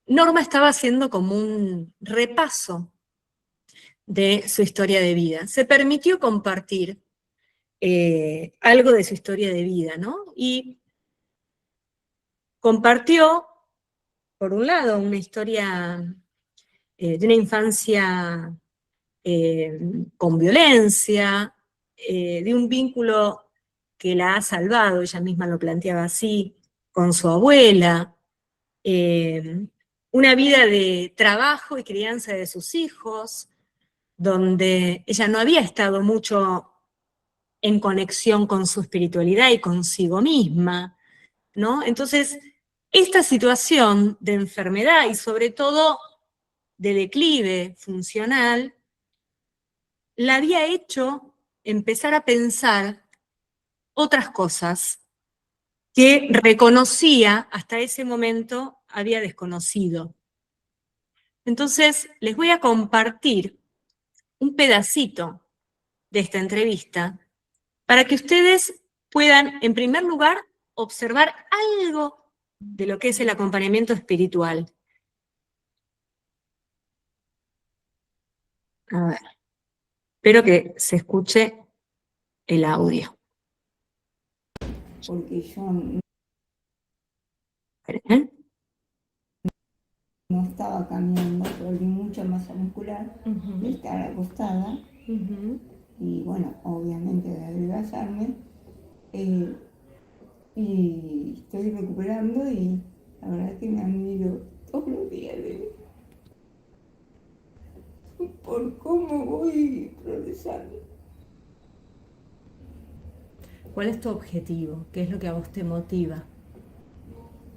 Norma estaba haciendo como un repaso de su historia de vida. Se permitió compartir algo de su historia de vida, ¿no? Y compartió, por un lado, una historia de una infancia con violencia, de un vínculo que la ha salvado, ella misma lo planteaba así, con su abuela, una vida de trabajo y crianza de sus hijos, donde ella no había estado mucho en conexión con su espiritualidad y consigo misma, ¿no? Entonces, esta situación de enfermedad y sobre todo de declive funcional, la había hecho empezar a pensar otras cosas que reconocía hasta ese momento había desconocido. Entonces, les voy a compartir un pedacito de esta entrevista para que ustedes puedan, en primer lugar, observar algo de lo que es el acompañamiento espiritual. A ver, espero que se escuche el audio. Porque yo ¿Eh? no estaba caminando, perdí mucha masa muscular de estar acostada y bueno, obviamente de adelgazarme, y estoy recuperando y la verdad es que me admiro todos los días por cómo voy progresando. ¿Cuál es tu objetivo? ¿Qué es lo que a vos te motiva?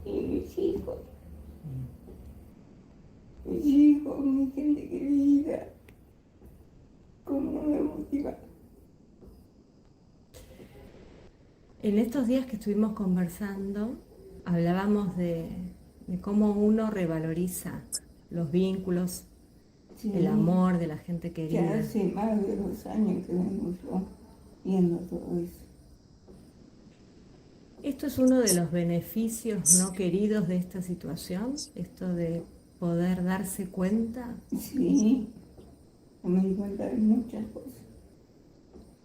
Y mis hijos, mi gente querida, cómo me motiva. En estos días que estuvimos conversando, hablábamos de cómo uno revaloriza los vínculos, Sí, el amor de la gente ya querida. hace más de 2 años que vengo yo viendo todo eso. ¿Esto es uno de los beneficios no queridos de esta situación? Esto de poder darse cuenta. Sí, me di cuenta de muchas cosas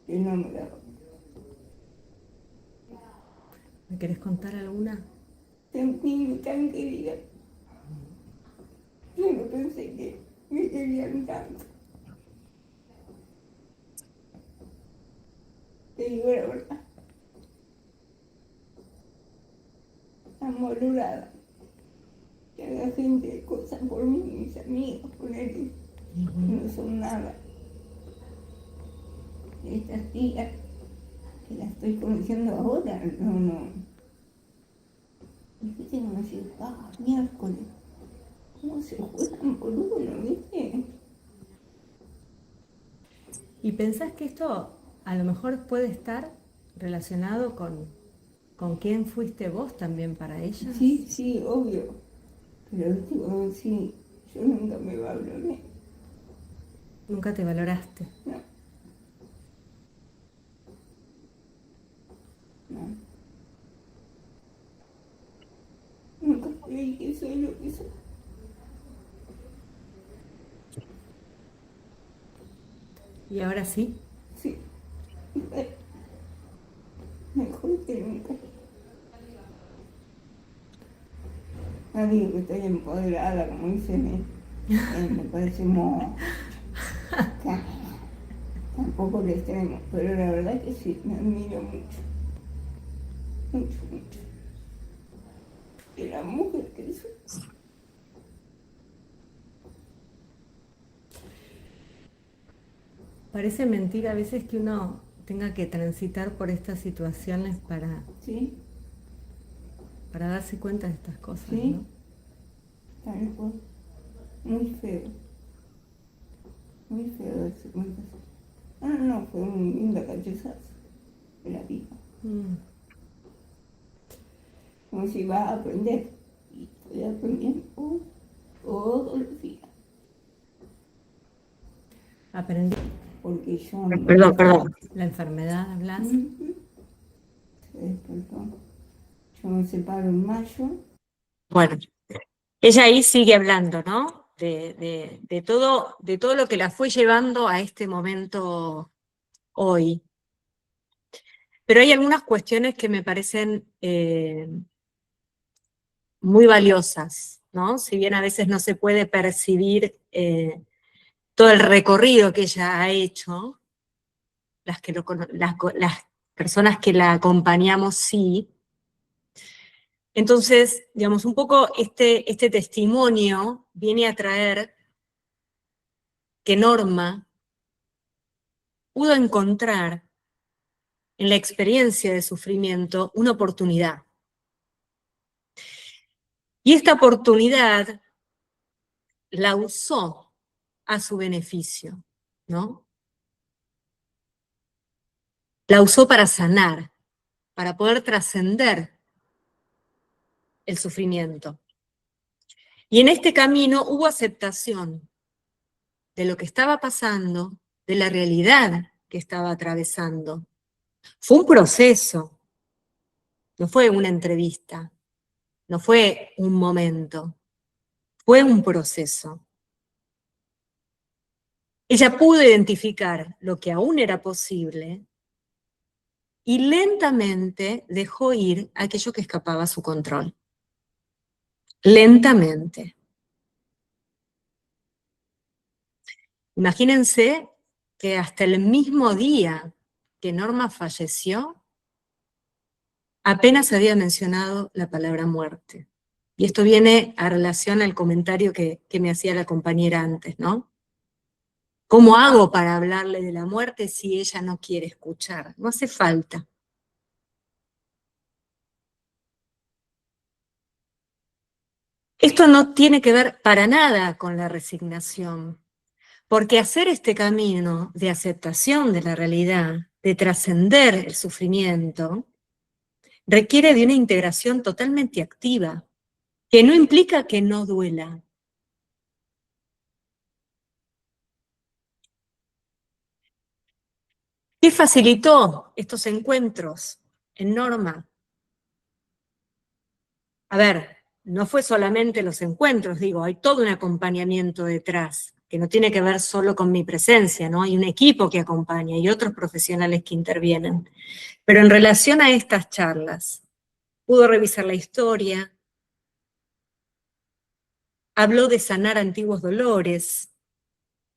que no me daba. ¿Me querés contar alguna? Sentí tan querida. Yo no pensé que me querían tanto. Te digo la verdad. Amolorada. Que haga gente cosas por mí, mis amigos, por él. No son nada. Estas tías que las estoy conociendo ahora, no. Y viste como decir, miércoles, ¿cómo se juegan por uno, viste? ¿Y pensás que esto a lo mejor puede estar relacionado con quién fuiste vos también para ellas? Sí, obvio. Pero viste como sí, yo nunca me valoré. Nunca te valoraste. No. Nunca creí que soy lo que soy. ¿Y ahora sí? Sí. Mejor que nunca. No digo que estoy empoderada, como dice me parece como tampoco el extremo, pero la verdad que sí, me admiro mucho. Mucho. De la mujer que soy. Parece mentira a veces que uno tenga que transitar por estas situaciones Sí, para darse cuenta de estas cosas, sí, ¿no? tal cual. Muy feo. Muy feo darse cuenta. No, fue un lindo cachezazo de la vida. Como si iba a aprender. Y estoy aprendiendo todos los días. Aprendí. Porque yo... Perdón. La enfermedad, ¿hablas? Se despertó. Yo me separo en mayo. Bueno, ella ahí sigue hablando, ¿no? De todo lo que la fue llevando a este momento hoy. Pero hay algunas cuestiones que me parecen muy valiosas, ¿no? Si bien a veces no se puede percibir todo el recorrido que ella ha hecho, las personas que la acompañamos sí. Entonces, digamos, un poco este testimonio viene a traer que Norma pudo encontrar en la experiencia de sufrimiento una oportunidad. Y esta oportunidad la usó a su beneficio, ¿no? La usó para sanar, para poder trascender el sufrimiento. Y en este camino hubo aceptación de lo que estaba pasando, de la realidad que estaba atravesando. Fue un proceso, no fue una entrevista, no fue un momento, fue un proceso. Ella pudo identificar lo que aún era posible y lentamente dejó ir aquello que escapaba a su control. Lentamente. Imagínense que hasta el mismo día que Norma falleció, apenas había mencionado la palabra muerte. Y esto viene a relación al comentario que me hacía la compañera antes, ¿no? ¿Cómo hago para hablarle de la muerte si ella no quiere escuchar? No hace falta. Esto no tiene que ver para nada con la resignación, porque hacer este camino de aceptación de la realidad, de trascender el sufrimiento, requiere de una integración totalmente activa, que no implica que no duela. ¿Qué facilitó estos encuentros en Norma? A ver, no fue solamente los encuentros, digo, hay todo un acompañamiento detrás, que no tiene que ver solo con mi presencia, ¿no? Hay un equipo que acompaña y otros profesionales que intervienen. Pero en relación a estas charlas, pudo revisar la historia, habló de sanar antiguos dolores,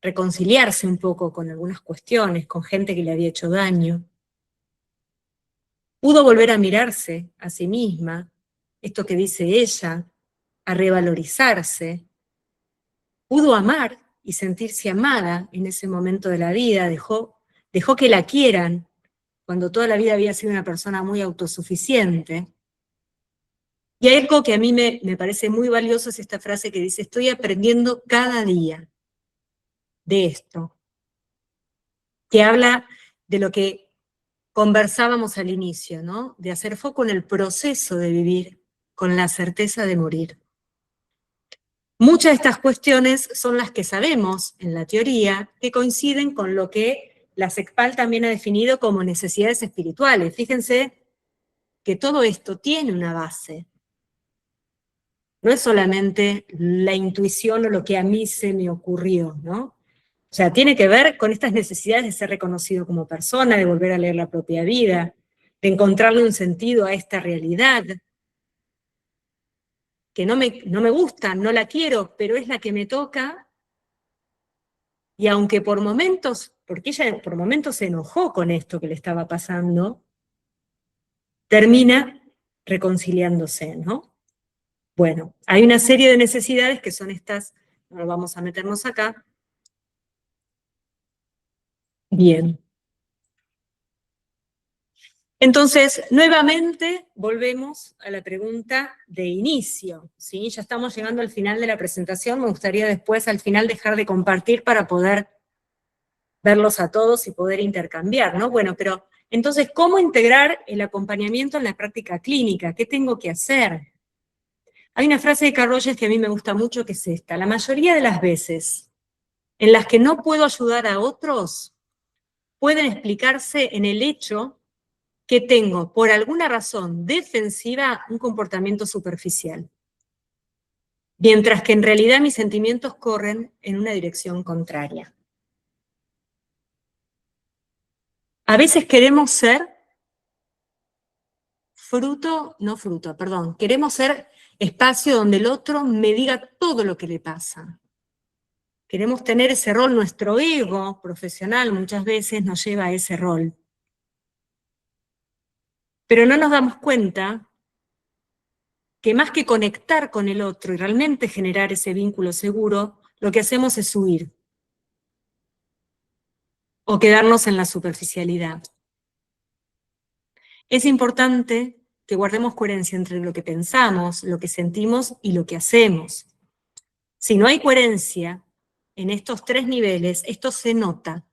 reconciliarse un poco con algunas cuestiones, con gente que le había hecho daño. Pudo volver a mirarse a sí misma, esto que dice ella, a revalorizarse. Pudo amar y sentirse amada en ese momento de la vida, dejó que la quieran, cuando toda la vida había sido una persona muy autosuficiente. Y hay algo que a mí me parece muy valioso, es esta frase que dice, estoy aprendiendo cada día de esto, que habla de lo que conversábamos al inicio, ¿no? De hacer foco en el proceso de vivir con la certeza de morir. Muchas de estas cuestiones son las que sabemos en la teoría, que coinciden con lo que la SECPAL también ha definido como necesidades espirituales. Fíjense que todo esto tiene una base. No es solamente la intuición o lo que a mí se me ocurrió, ¿no? O sea, tiene que ver con estas necesidades de ser reconocido como persona, de volver a leer la propia vida, de encontrarle un sentido a esta realidad, que no me gusta, no la quiero, pero es la que me toca, y aunque por momentos, porque ella por momentos se enojó con esto que le estaba pasando, termina reconciliándose, ¿no? Bueno, hay una serie de necesidades que son estas, no vamos a meternos acá. Bien. Entonces, nuevamente volvemos a la pregunta de inicio, ¿sí? Ya estamos llegando al final de la presentación, me gustaría después al final dejar de compartir para poder verlos a todos y poder intercambiar, ¿no? Bueno, pero entonces, ¿cómo integrar el acompañamiento en la práctica clínica? ¿Qué tengo que hacer? Hay una frase de Carl Rogers que a mí me gusta mucho, que es esta: la mayoría de las veces en las que no puedo ayudar a otros pueden explicarse en el hecho que tengo, por alguna razón defensiva, un comportamiento superficial, mientras que en realidad mis sentimientos corren en una dirección contraria. A veces queremos ser queremos ser espacio donde el otro me diga todo lo que le pasa. Queremos tener ese rol, nuestro ego profesional muchas veces nos lleva a ese rol. Pero no nos damos cuenta que más que conectar con el otro y realmente generar ese vínculo seguro, lo que hacemos es huir o quedarnos en la superficialidad. Es importante que guardemos coherencia entre lo que pensamos, lo que sentimos y lo que hacemos. Si no hay coherencia en estos tres niveles, esto se nota.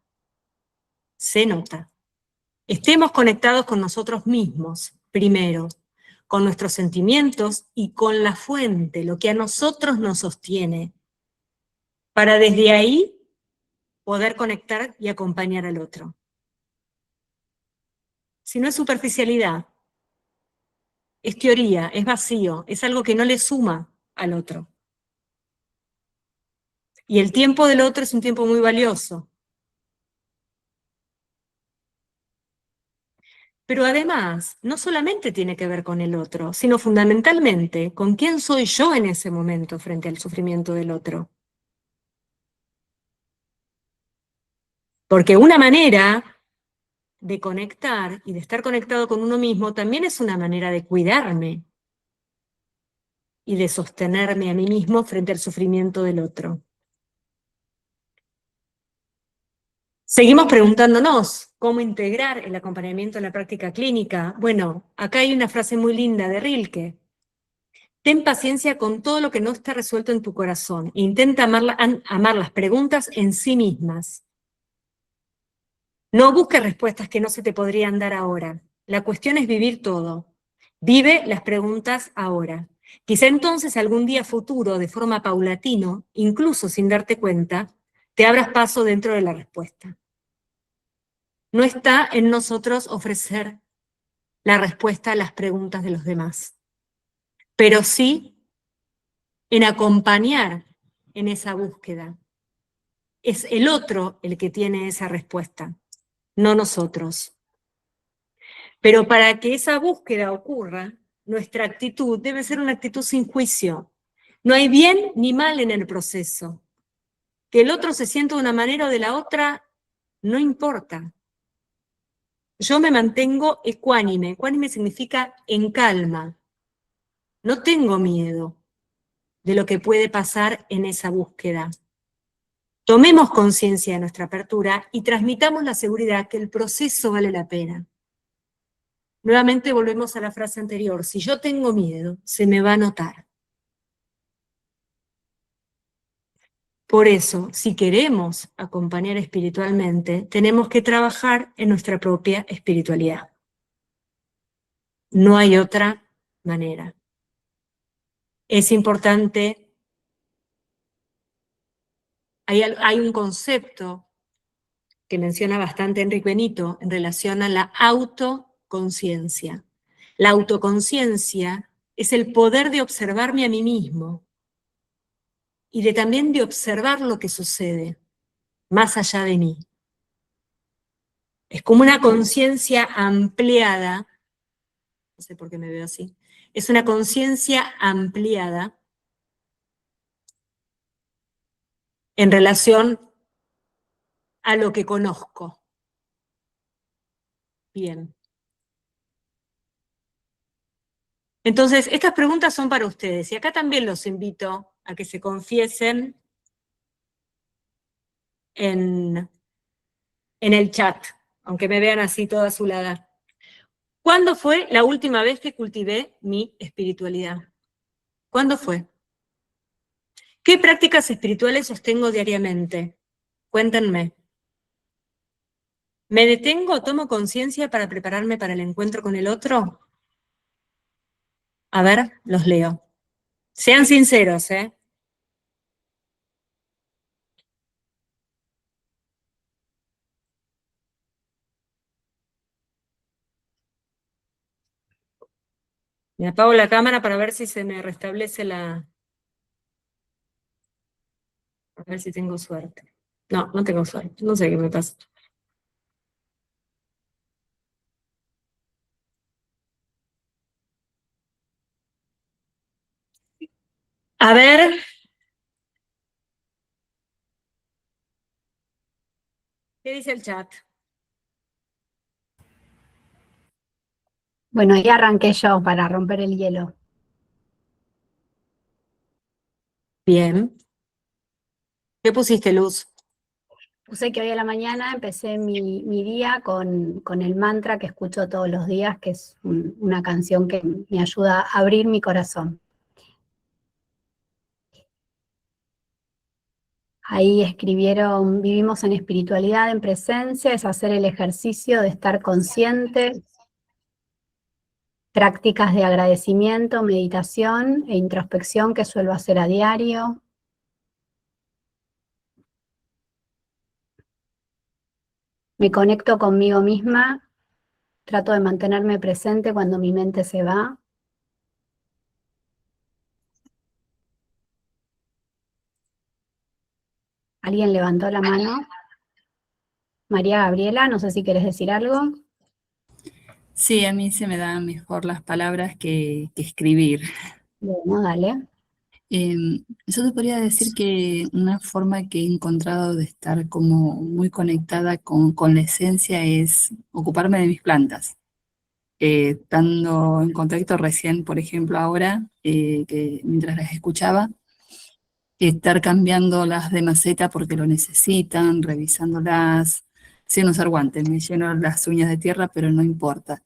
Se nota. Estemos conectados con nosotros mismos, primero, con nuestros sentimientos y con la fuente, lo que a nosotros nos sostiene, para desde ahí poder conectar y acompañar al otro. Si no es superficialidad, es teoría, es vacío, es algo que no le suma al otro. Y el tiempo del otro es un tiempo muy valioso. Pero además, no solamente tiene que ver con el otro, sino fundamentalmente con quién soy yo en ese momento frente al sufrimiento del otro. Porque una manera de conectar y de estar conectado con uno mismo también es una manera de cuidarme y de sostenerme a mí mismo frente al sufrimiento del otro. Seguimos preguntándonos cómo integrar el acompañamiento en la práctica clínica. Bueno, acá hay una frase muy linda de Rilke, Ten paciencia con todo lo que no está resuelto en tu corazón. Intenta amar las preguntas en sí mismas. No busques respuestas que no se te podrían dar ahora. La cuestión es vivir todo. Vive las preguntas ahora. Quizá entonces algún día futuro, de forma paulatino, incluso sin darte cuenta, te abras paso dentro de la respuesta. No está en nosotros ofrecer la respuesta a las preguntas de los demás, pero sí en acompañar en esa búsqueda. Es el otro el que tiene esa respuesta, no nosotros. Pero para que esa búsqueda ocurra, nuestra actitud debe ser una actitud sin juicio. No hay bien ni mal en el proceso. Que el otro se sienta de una manera o de la otra, no importa. Yo me mantengo ecuánime. Ecuánime significa en calma. No tengo miedo de lo que puede pasar en esa búsqueda. Tomemos conciencia de nuestra apertura y transmitamos la seguridad que el proceso vale la pena. Nuevamente volvemos a la frase anterior, si yo tengo miedo, se me va a notar. Por eso, si queremos acompañar espiritualmente, tenemos que trabajar en nuestra propia espiritualidad. No hay otra manera. Es importante, hay un concepto que menciona bastante Enrique Benito en relación a la autoconciencia. La autoconciencia es el poder de observarme a mí mismo y también de observar lo que sucede más allá de mí. Es como una conciencia ampliada, no sé por qué me veo así, es una conciencia ampliada en relación a lo que conozco. Bien. Entonces, estas preguntas son para ustedes, y acá también los invito a que se confiesen en el chat, aunque me vean así toda azulada. ¿Cuándo fue la última vez que cultivé mi espiritualidad? ¿Cuándo fue? ¿Qué prácticas espirituales sostengo diariamente? Cuéntenme. ¿Me detengo, tomo conciencia para prepararme para el encuentro con el otro? A ver, los leo. Sean sinceros, ¿eh? Me apago la cámara para ver si se me restablece la... A ver si tengo suerte. No, no tengo suerte. No sé qué me pasa. A ver. ¿Qué dice el chat? Bueno, ahí arranqué yo para romper el hielo. Bien. ¿Qué pusiste, Luz? Puse que hoy a la mañana empecé mi día con el mantra que escucho todos los días, que es una canción que me ayuda a abrir mi corazón. Ahí escribieron, vivimos en espiritualidad, en presencia, es hacer el ejercicio de estar consciente, prácticas de agradecimiento, meditación e introspección que suelo hacer a diario. Me conecto conmigo misma, trato de mantenerme presente cuando mi mente se va. ¿Alguien levantó la mano? María Gabriela, no sé si querés decir algo. Sí, a mí se me dan mejor las palabras que escribir. Bueno, dale. Yo te podría decir que una forma que he encontrado de estar como muy conectada con la esencia es ocuparme de mis plantas. Estando en contacto recién, por ejemplo, ahora, que mientras las escuchaba, estar cambiando las de maceta porque lo necesitan, revisándolas, sin usar guantes, me lleno las uñas de tierra, pero no importa.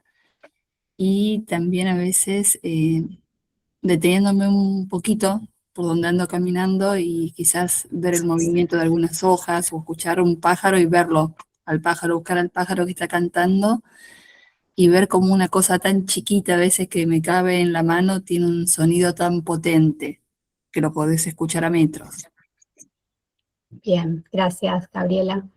Y también a veces deteniéndome un poquito por donde ando caminando y quizás ver el movimiento de algunas hojas o escuchar un pájaro y verlo al pájaro, buscar al pájaro que está cantando y ver cómo una cosa tan chiquita a veces que me cabe en la mano tiene un sonido tan potente que lo podés escuchar a metros. Bien, gracias, Gabriela.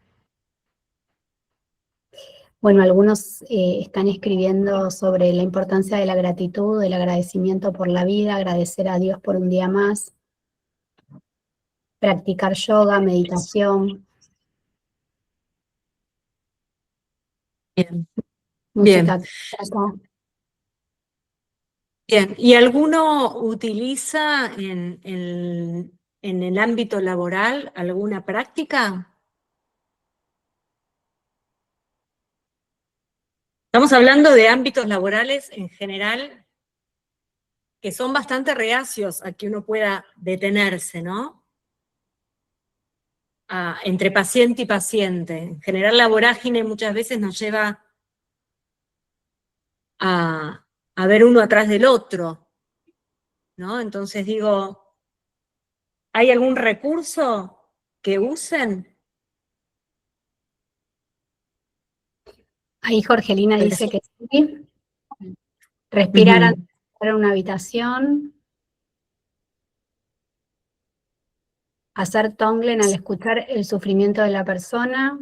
Bueno, algunos están escribiendo sobre la importancia de la gratitud, del agradecimiento por la vida, agradecer a Dios por un día más, practicar yoga, meditación, Bien, música bien, clásica. bien. ¿Y alguno utiliza en el ámbito laboral alguna práctica? Estamos hablando de ámbitos laborales en general que son bastante reacios a que uno pueda detenerse, ¿no? Entre paciente y paciente. En general la vorágine muchas veces nos lleva a ver uno atrás del otro, ¿no? Entonces digo, ¿hay algún recurso que usen? Ahí Jorgelina dice que sí. Respirar Ujú. antes de entrar a una habitación. Hacer Tonglen al escuchar el sufrimiento de la persona.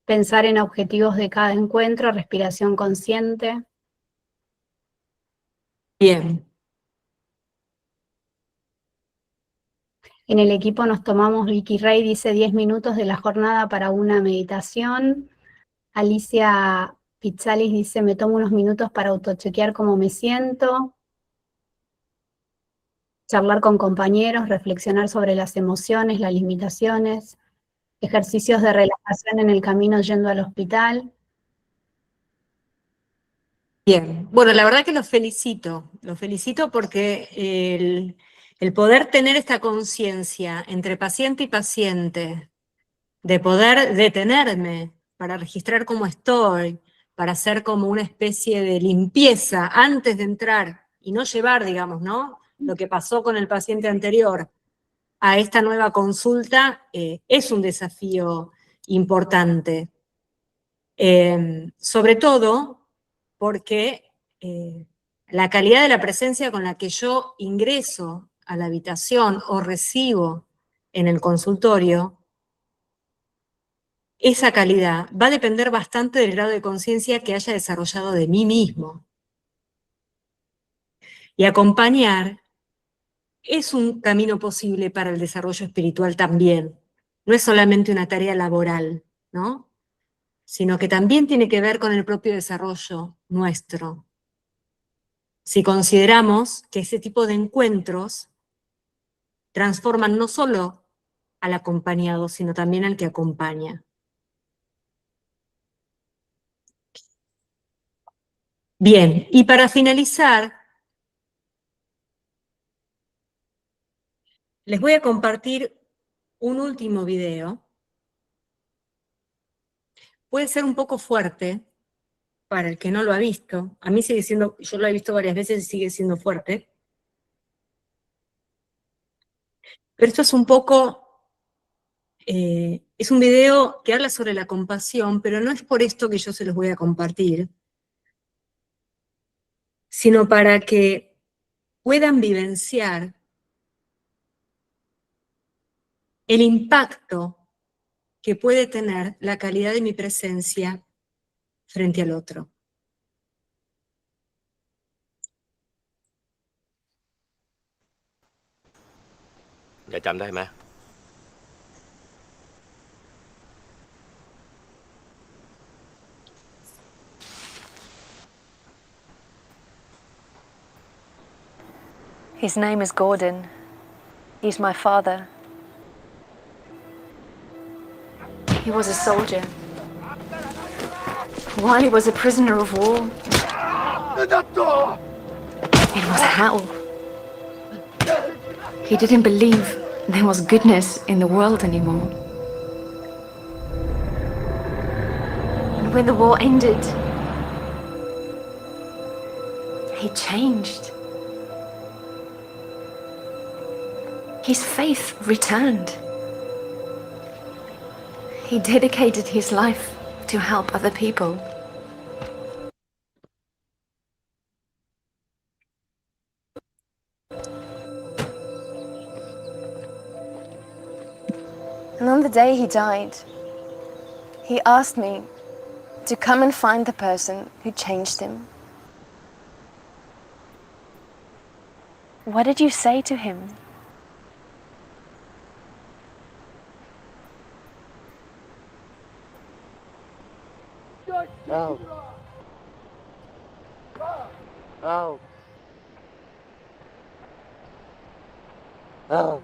Pensar en objetivos de cada encuentro, respiración consciente. Bien. En el equipo nos tomamos, Vicky Rey dice 10 minutos de la jornada para una meditación. Alicia Pizzalis dice, me tomo unos minutos para autochequear cómo me siento. Charlar con compañeros, reflexionar sobre las emociones, las limitaciones. Ejercicios de relajación en el camino yendo al hospital. Bien, bueno, la verdad que los felicito porque el poder tener esta conciencia entre paciente y paciente, de poder detenerme para registrar cómo estoy, para hacer como una especie de limpieza antes de entrar y no llevar, digamos, ¿no? Lo que pasó con el paciente anterior a esta nueva consulta, es un desafío importante. Sobre todo porque la calidad de la presencia con la que yo ingreso a la habitación o recibo en el consultorio, esa calidad va a depender bastante del grado de conciencia que haya desarrollado de mí mismo. Y acompañar es un camino posible para el desarrollo espiritual también. No es solamente una tarea laboral, ¿no? Sino que también tiene que ver con el propio desarrollo nuestro. Si consideramos que ese tipo de encuentros transforman no solo al acompañado, sino también al que acompaña. Bien, y para finalizar, les voy a compartir un último video. Puede ser un poco fuerte para el que no lo ha visto. A mí sigue siendo, yo lo he visto varias veces y sigue siendo fuerte. Pero esto es un poco, es un video que habla sobre la compasión, pero no es por esto que yo se los voy a compartir, sino para que puedan vivenciar el impacto que puede tener la calidad de mi presencia frente al otro. Dạ chậm đây mà. His name is Gordon. He's my father. He was a soldier. While he was a prisoner of war, it was hell. He didn't believe there was goodness in the world anymore. And when the war ended, he changed. His faith returned. He dedicated his life to help other people. And on the day he died, he asked me to come and find the person who changed him. What did you say to him? Out. Out. Out.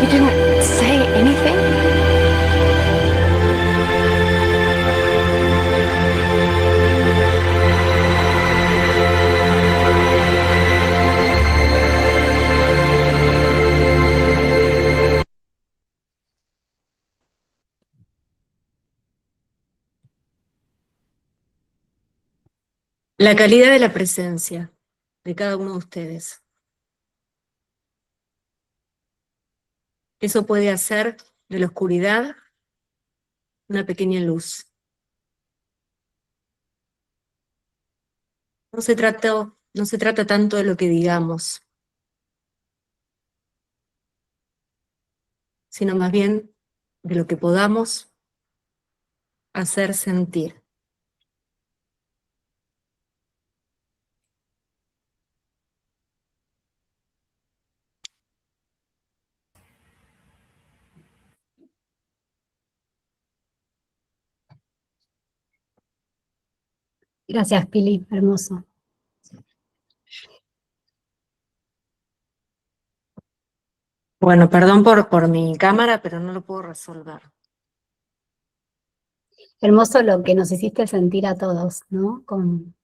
You didn't say anything? La calidad de la presencia de cada uno de ustedes. Eso puede hacer de la oscuridad una pequeña luz. No se trata tanto de lo que digamos, sino más bien de lo que podamos hacer sentir. Gracias, Pili, hermoso. Bueno, perdón por mi cámara, pero no lo puedo resolver. Hermoso lo que nos hiciste sentir a todos, ¿no? Con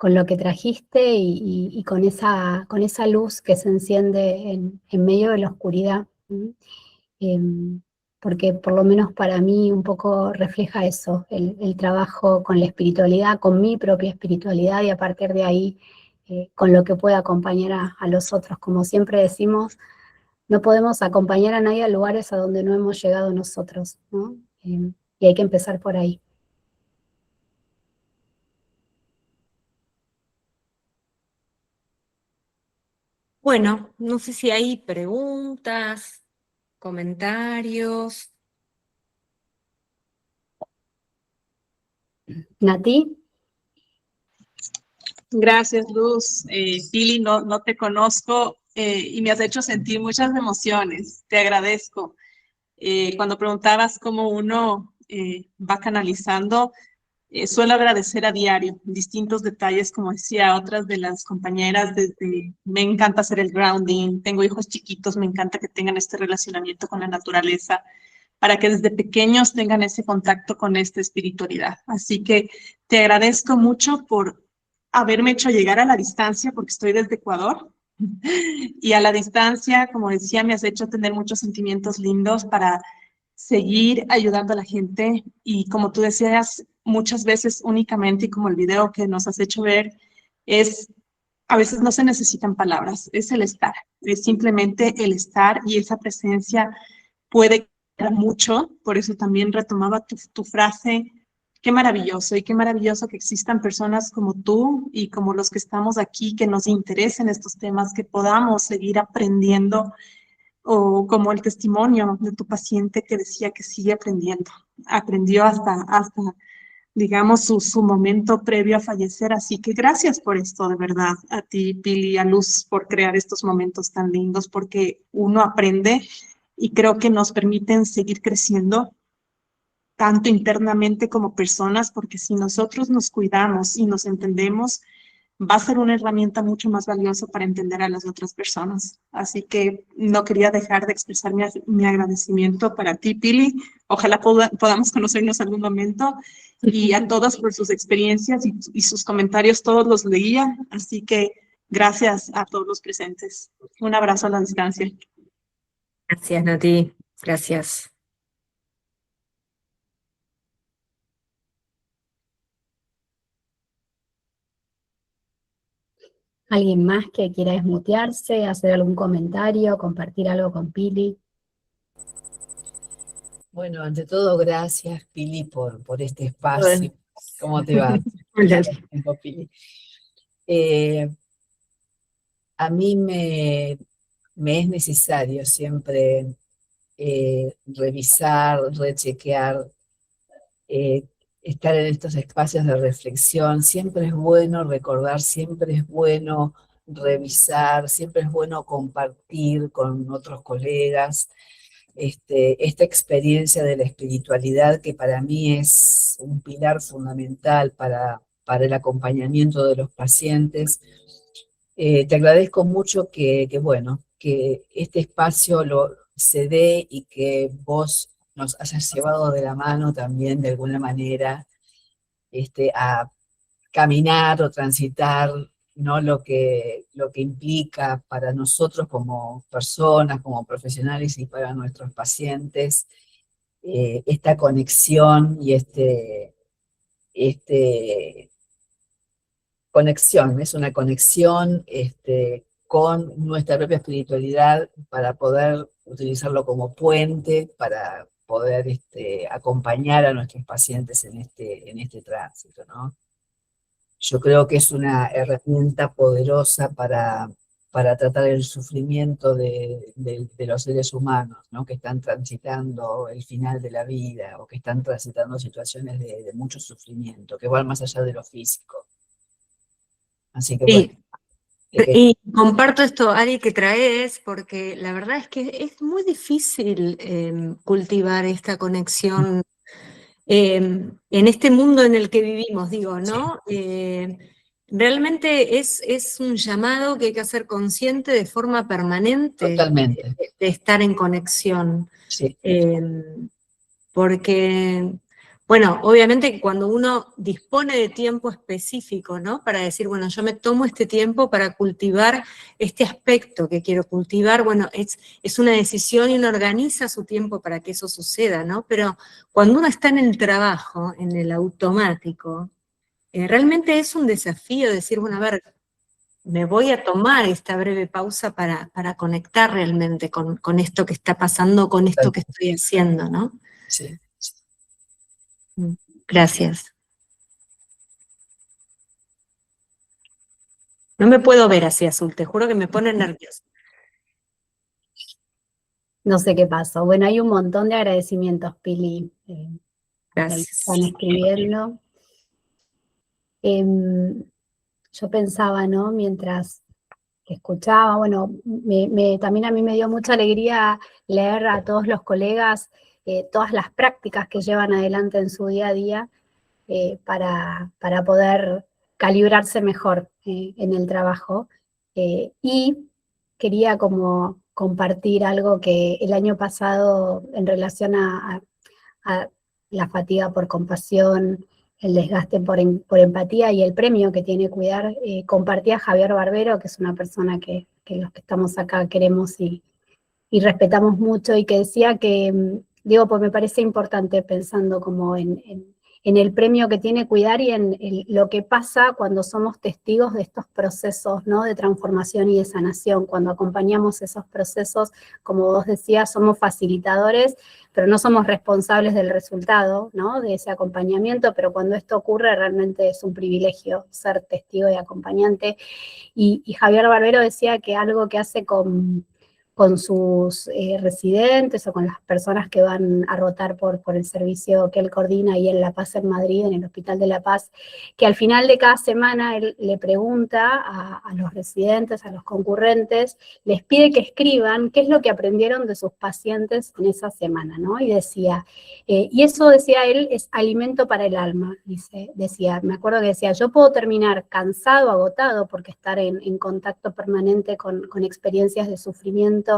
lo que trajiste y con esa luz que se enciende en medio de la oscuridad. ¿Sí? Porque por lo menos para mí un poco refleja eso, el trabajo con la espiritualidad, con mi propia espiritualidad, y a partir de ahí con lo que pueda acompañar a los otros. Como siempre decimos, no podemos acompañar a nadie a lugares a donde no hemos llegado nosotros, ¿no? Y hay que empezar por ahí. Bueno, no sé si hay preguntas, comentarios. ¿Nati? Gracias, Luz. Pili, no te conozco y me has hecho sentir muchas emociones. Te agradezco. Cuando preguntabas cómo uno va canalizando, suelo agradecer a diario distintos detalles, como decía otras de las compañeras, desde me encanta hacer el grounding, tengo hijos chiquitos, me encanta que tengan este relacionamiento con la naturaleza, para que desde pequeños tengan ese contacto con esta espiritualidad. Así que te agradezco mucho por haberme hecho llegar a la distancia, porque estoy desde Ecuador, y a la distancia, como decía, me has hecho tener muchos sentimientos lindos para seguir ayudando a la gente, y como tú decías, muchas veces únicamente, y como el video que nos has hecho ver, a veces no se necesitan palabras, es el estar, es simplemente el estar, y esa presencia puede dar mucho. Por eso también retomaba tu frase. Qué maravilloso, y qué maravilloso que existan personas como tú y como los que estamos aquí, que nos interesen estos temas, que podamos seguir aprendiendo, o como el testimonio de tu paciente que decía que sigue aprendiendo. Aprendió hasta digamos, su momento previo a fallecer. Así que gracias por esto, de verdad, a ti, Pili, a Luz, por crear estos momentos tan lindos, porque uno aprende y creo que nos permiten seguir creciendo tanto internamente como personas, porque si nosotros nos cuidamos y nos entendemos, va a ser una herramienta mucho más valiosa para entender a las otras personas. Así que no quería dejar de expresar mi agradecimiento para ti, Pili. Ojalá podamos conocernos algún momento, y a todas por sus experiencias y sus comentarios, todos los leía. Así que gracias a todos los presentes. Un abrazo a la distancia. Gracias, Nati. Gracias. ¿Alguien más que quiera desmutearse, hacer algún comentario, compartir algo con Pili? Bueno, ante todo, gracias, Pili, por este espacio. ¿Cómo te va? Hola. Pili. A mí me es necesario siempre revisar, rechequear, estar en estos espacios de reflexión. Siempre es bueno recordar, siempre es bueno revisar, siempre es bueno compartir con otros colegas esta experiencia de la espiritualidad, que para mí es un pilar fundamental para el acompañamiento de los pacientes. Te agradezco mucho bueno, que este espacio se dé, y que vos nos hayas llevado de la mano también de alguna manera a caminar o transitar, ¿no? Lo que implica para nosotros como personas, como profesionales, y para nuestros pacientes, esta conexión y conexión, es una conexión con nuestra propia espiritualidad, para poder utilizarlo como puente, para poder acompañar a nuestros pacientes en este tránsito, ¿no? Yo creo que es una herramienta poderosa para tratar el sufrimiento de los seres humanos, ¿no? Que están transitando el final de la vida, o que están transitando situaciones de mucho sufrimiento, que van más allá de lo físico. Así que Sí. bueno. Y comparto esto, Ari, que traes, porque la verdad es que es muy difícil cultivar esta conexión en este mundo en el que vivimos, digo, ¿no? Realmente es un llamado que hay que hacer consciente de forma permanente. Totalmente. De estar en conexión. Sí. Porque, bueno, obviamente cuando uno dispone de tiempo específico, ¿no? Para decir, bueno, yo me tomo este tiempo para cultivar este aspecto que quiero cultivar, bueno, es una decisión, y uno organiza su tiempo para que eso suceda, ¿no? Pero cuando uno está en el trabajo, en el automático, realmente es un desafío decir, bueno, a ver, me voy a tomar esta breve pausa para conectar realmente con esto que está pasando, con esto que estoy haciendo, ¿no? Sí. Gracias. No me puedo ver así azul, te juro que me pone nerviosa. No sé qué pasó. Bueno, hay un montón de agradecimientos, Pili. Gracias. Están escribiendo. Yo pensaba, ¿no? Mientras que escuchaba, bueno, también a mí me dio mucha alegría leer a todos los colegas todas las prácticas que llevan adelante en su día a día para poder calibrarse mejor en el trabajo. Y quería como compartir algo que el año pasado, en relación a la fatiga por compasión, el desgaste por empatía y el premio que tiene cuidar, compartía Javier Barbero, que es una persona que los que estamos acá queremos y respetamos mucho, y que decía que, digo, pues me parece importante, pensando como en en el premio que tiene cuidar y en lo que pasa cuando somos testigos de estos procesos, ¿no?, de transformación y de sanación. Cuando acompañamos esos procesos, como vos decías, somos facilitadores, pero no somos responsables del resultado, ¿no?, de ese acompañamiento, pero cuando esto ocurre realmente es un privilegio ser testigo y acompañante. Y Javier Barbero decía que algo que hace con sus residentes o con las personas que van a rotar por el servicio que él coordina ahí en La Paz, en Madrid, en el Hospital de La Paz, que al final de cada semana él le pregunta a los residentes, a los concurrentes, les pide que escriban qué es lo que aprendieron de sus pacientes en esa semana, ¿no? Y decía, y eso, decía él, es alimento para el alma, decía, me acuerdo que decía, yo puedo terminar cansado, agotado, porque estar en contacto permanente con experiencias de sufrimiento,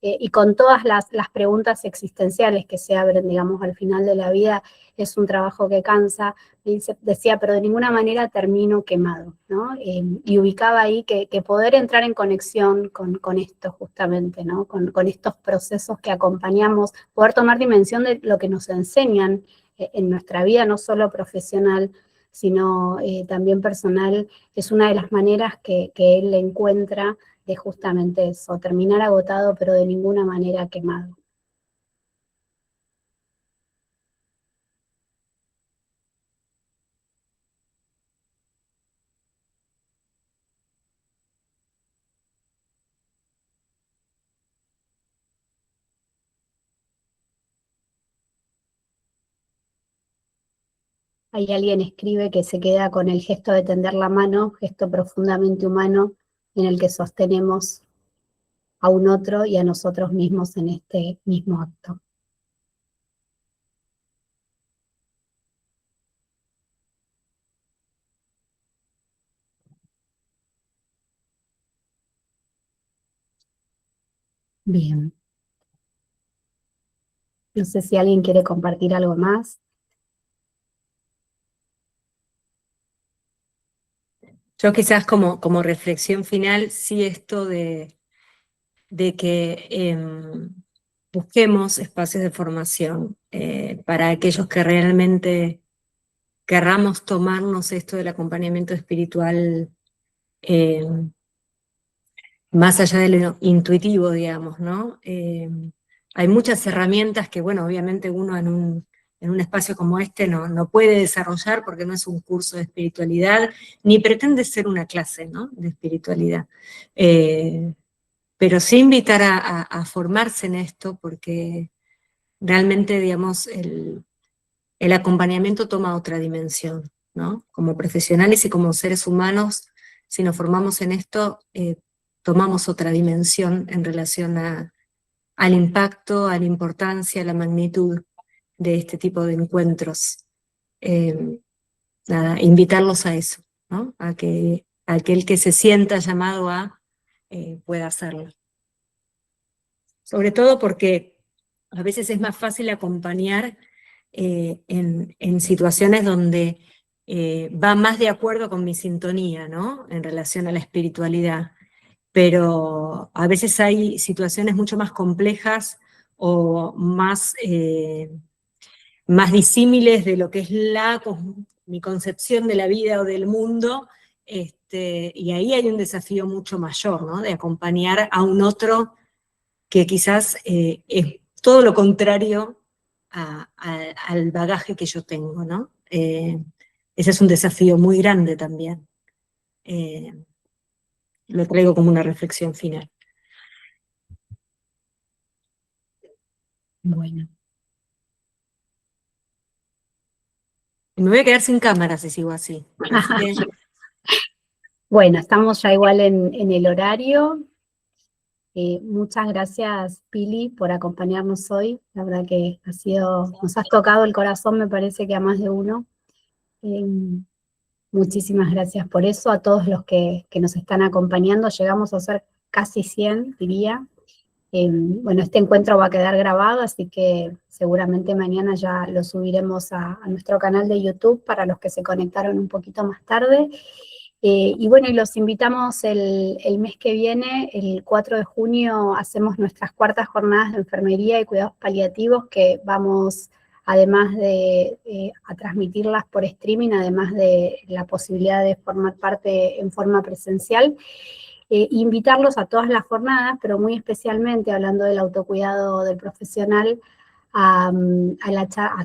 y con todas las preguntas existenciales que se abren, digamos, al final de la vida, es un trabajo que cansa, decía, pero de ninguna manera termino quemado, ¿no? Y ubicaba ahí que poder entrar en conexión con esto justamente, ¿no? Con estos procesos que acompañamos, poder tomar dimensión de lo que nos enseñan en nuestra vida, no solo profesional, sino también personal, es una de las maneras que él encuentra de justamente eso, terminar agotado, pero de ninguna manera quemado. Ahí alguien escribe que se queda con el gesto de tender la mano, gesto profundamente humano, en el que sostenemos a un otro y a nosotros mismos en este mismo acto. Bien. No sé si alguien quiere compartir algo más. Yo quizás como reflexión final, sí esto de que busquemos espacios de formación para aquellos que realmente querramos tomarnos esto del acompañamiento espiritual más allá de lo intuitivo, digamos, ¿no? Hay muchas herramientas que, bueno, obviamente uno en un espacio como este no puede desarrollar porque no es un curso de espiritualidad, ni pretende ser una clase, ¿no?, de espiritualidad. Pero sí invitar a formarse en esto porque realmente, digamos, el acompañamiento toma otra dimensión, ¿no? Como profesionales y como seres humanos, si nos formamos en esto, tomamos otra dimensión en relación al impacto, a la importancia, a la magnitud de este tipo de encuentros. Nada, invitarlos a eso, ¿no? A que aquel que se sienta llamado pueda hacerlo. Sobre todo porque a veces es más fácil acompañar en situaciones donde va más de acuerdo con mi sintonía, ¿no?, en relación a la espiritualidad. Pero a veces hay situaciones mucho más complejas o más disímiles de lo que es mi concepción de la vida o del mundo, y ahí hay un desafío mucho mayor, ¿no?, de acompañar a un otro que quizás es todo lo contrario al bagaje que yo tengo, ¿no? Ese es un desafío muy grande también. Lo traigo como una reflexión final. Bueno. Me voy a quedar sin cámara si sigo así. Bueno, estamos ya igual en el horario. Muchas gracias, Pili, por acompañarnos hoy. La verdad que nos has tocado el corazón, me parece que a más de uno. Muchísimas gracias por eso, a todos los que nos están acompañando. Llegamos a ser casi 100, diría. Bueno, este encuentro va a quedar grabado, así que seguramente mañana ya lo subiremos a nuestro canal de YouTube para los que se conectaron un poquito más tarde. Y bueno, y los invitamos el mes que viene, el 4 de junio, hacemos nuestras cuartas jornadas de enfermería y cuidados paliativos que vamos además de a transmitirlas por streaming, además de la posibilidad de formar parte en forma presencial. Invitarlos a todas las jornadas, pero muy especialmente, hablando del autocuidado del profesional, a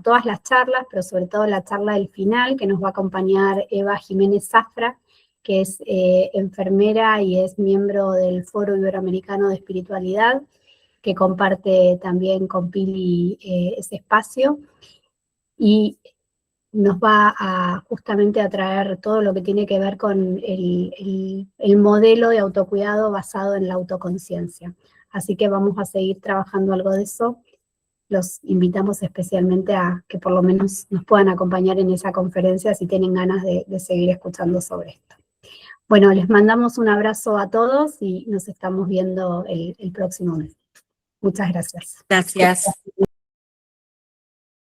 todas las charlas, pero sobre todo la charla del final, que nos va a acompañar Eva Jiménez Zafra, que es enfermera y es miembro del Foro Iberoamericano de Espiritualidad, que comparte también con Pili ese espacio, y nos va justamente a traer todo lo que tiene que ver con el modelo de autocuidado basado en la autoconciencia. Así que vamos a seguir trabajando algo de eso. Los invitamos especialmente a que por lo menos nos puedan acompañar en esa conferencia si tienen ganas de seguir escuchando sobre esto. Bueno, les mandamos un abrazo a todos y nos estamos viendo el próximo mes. Muchas gracias. Gracias.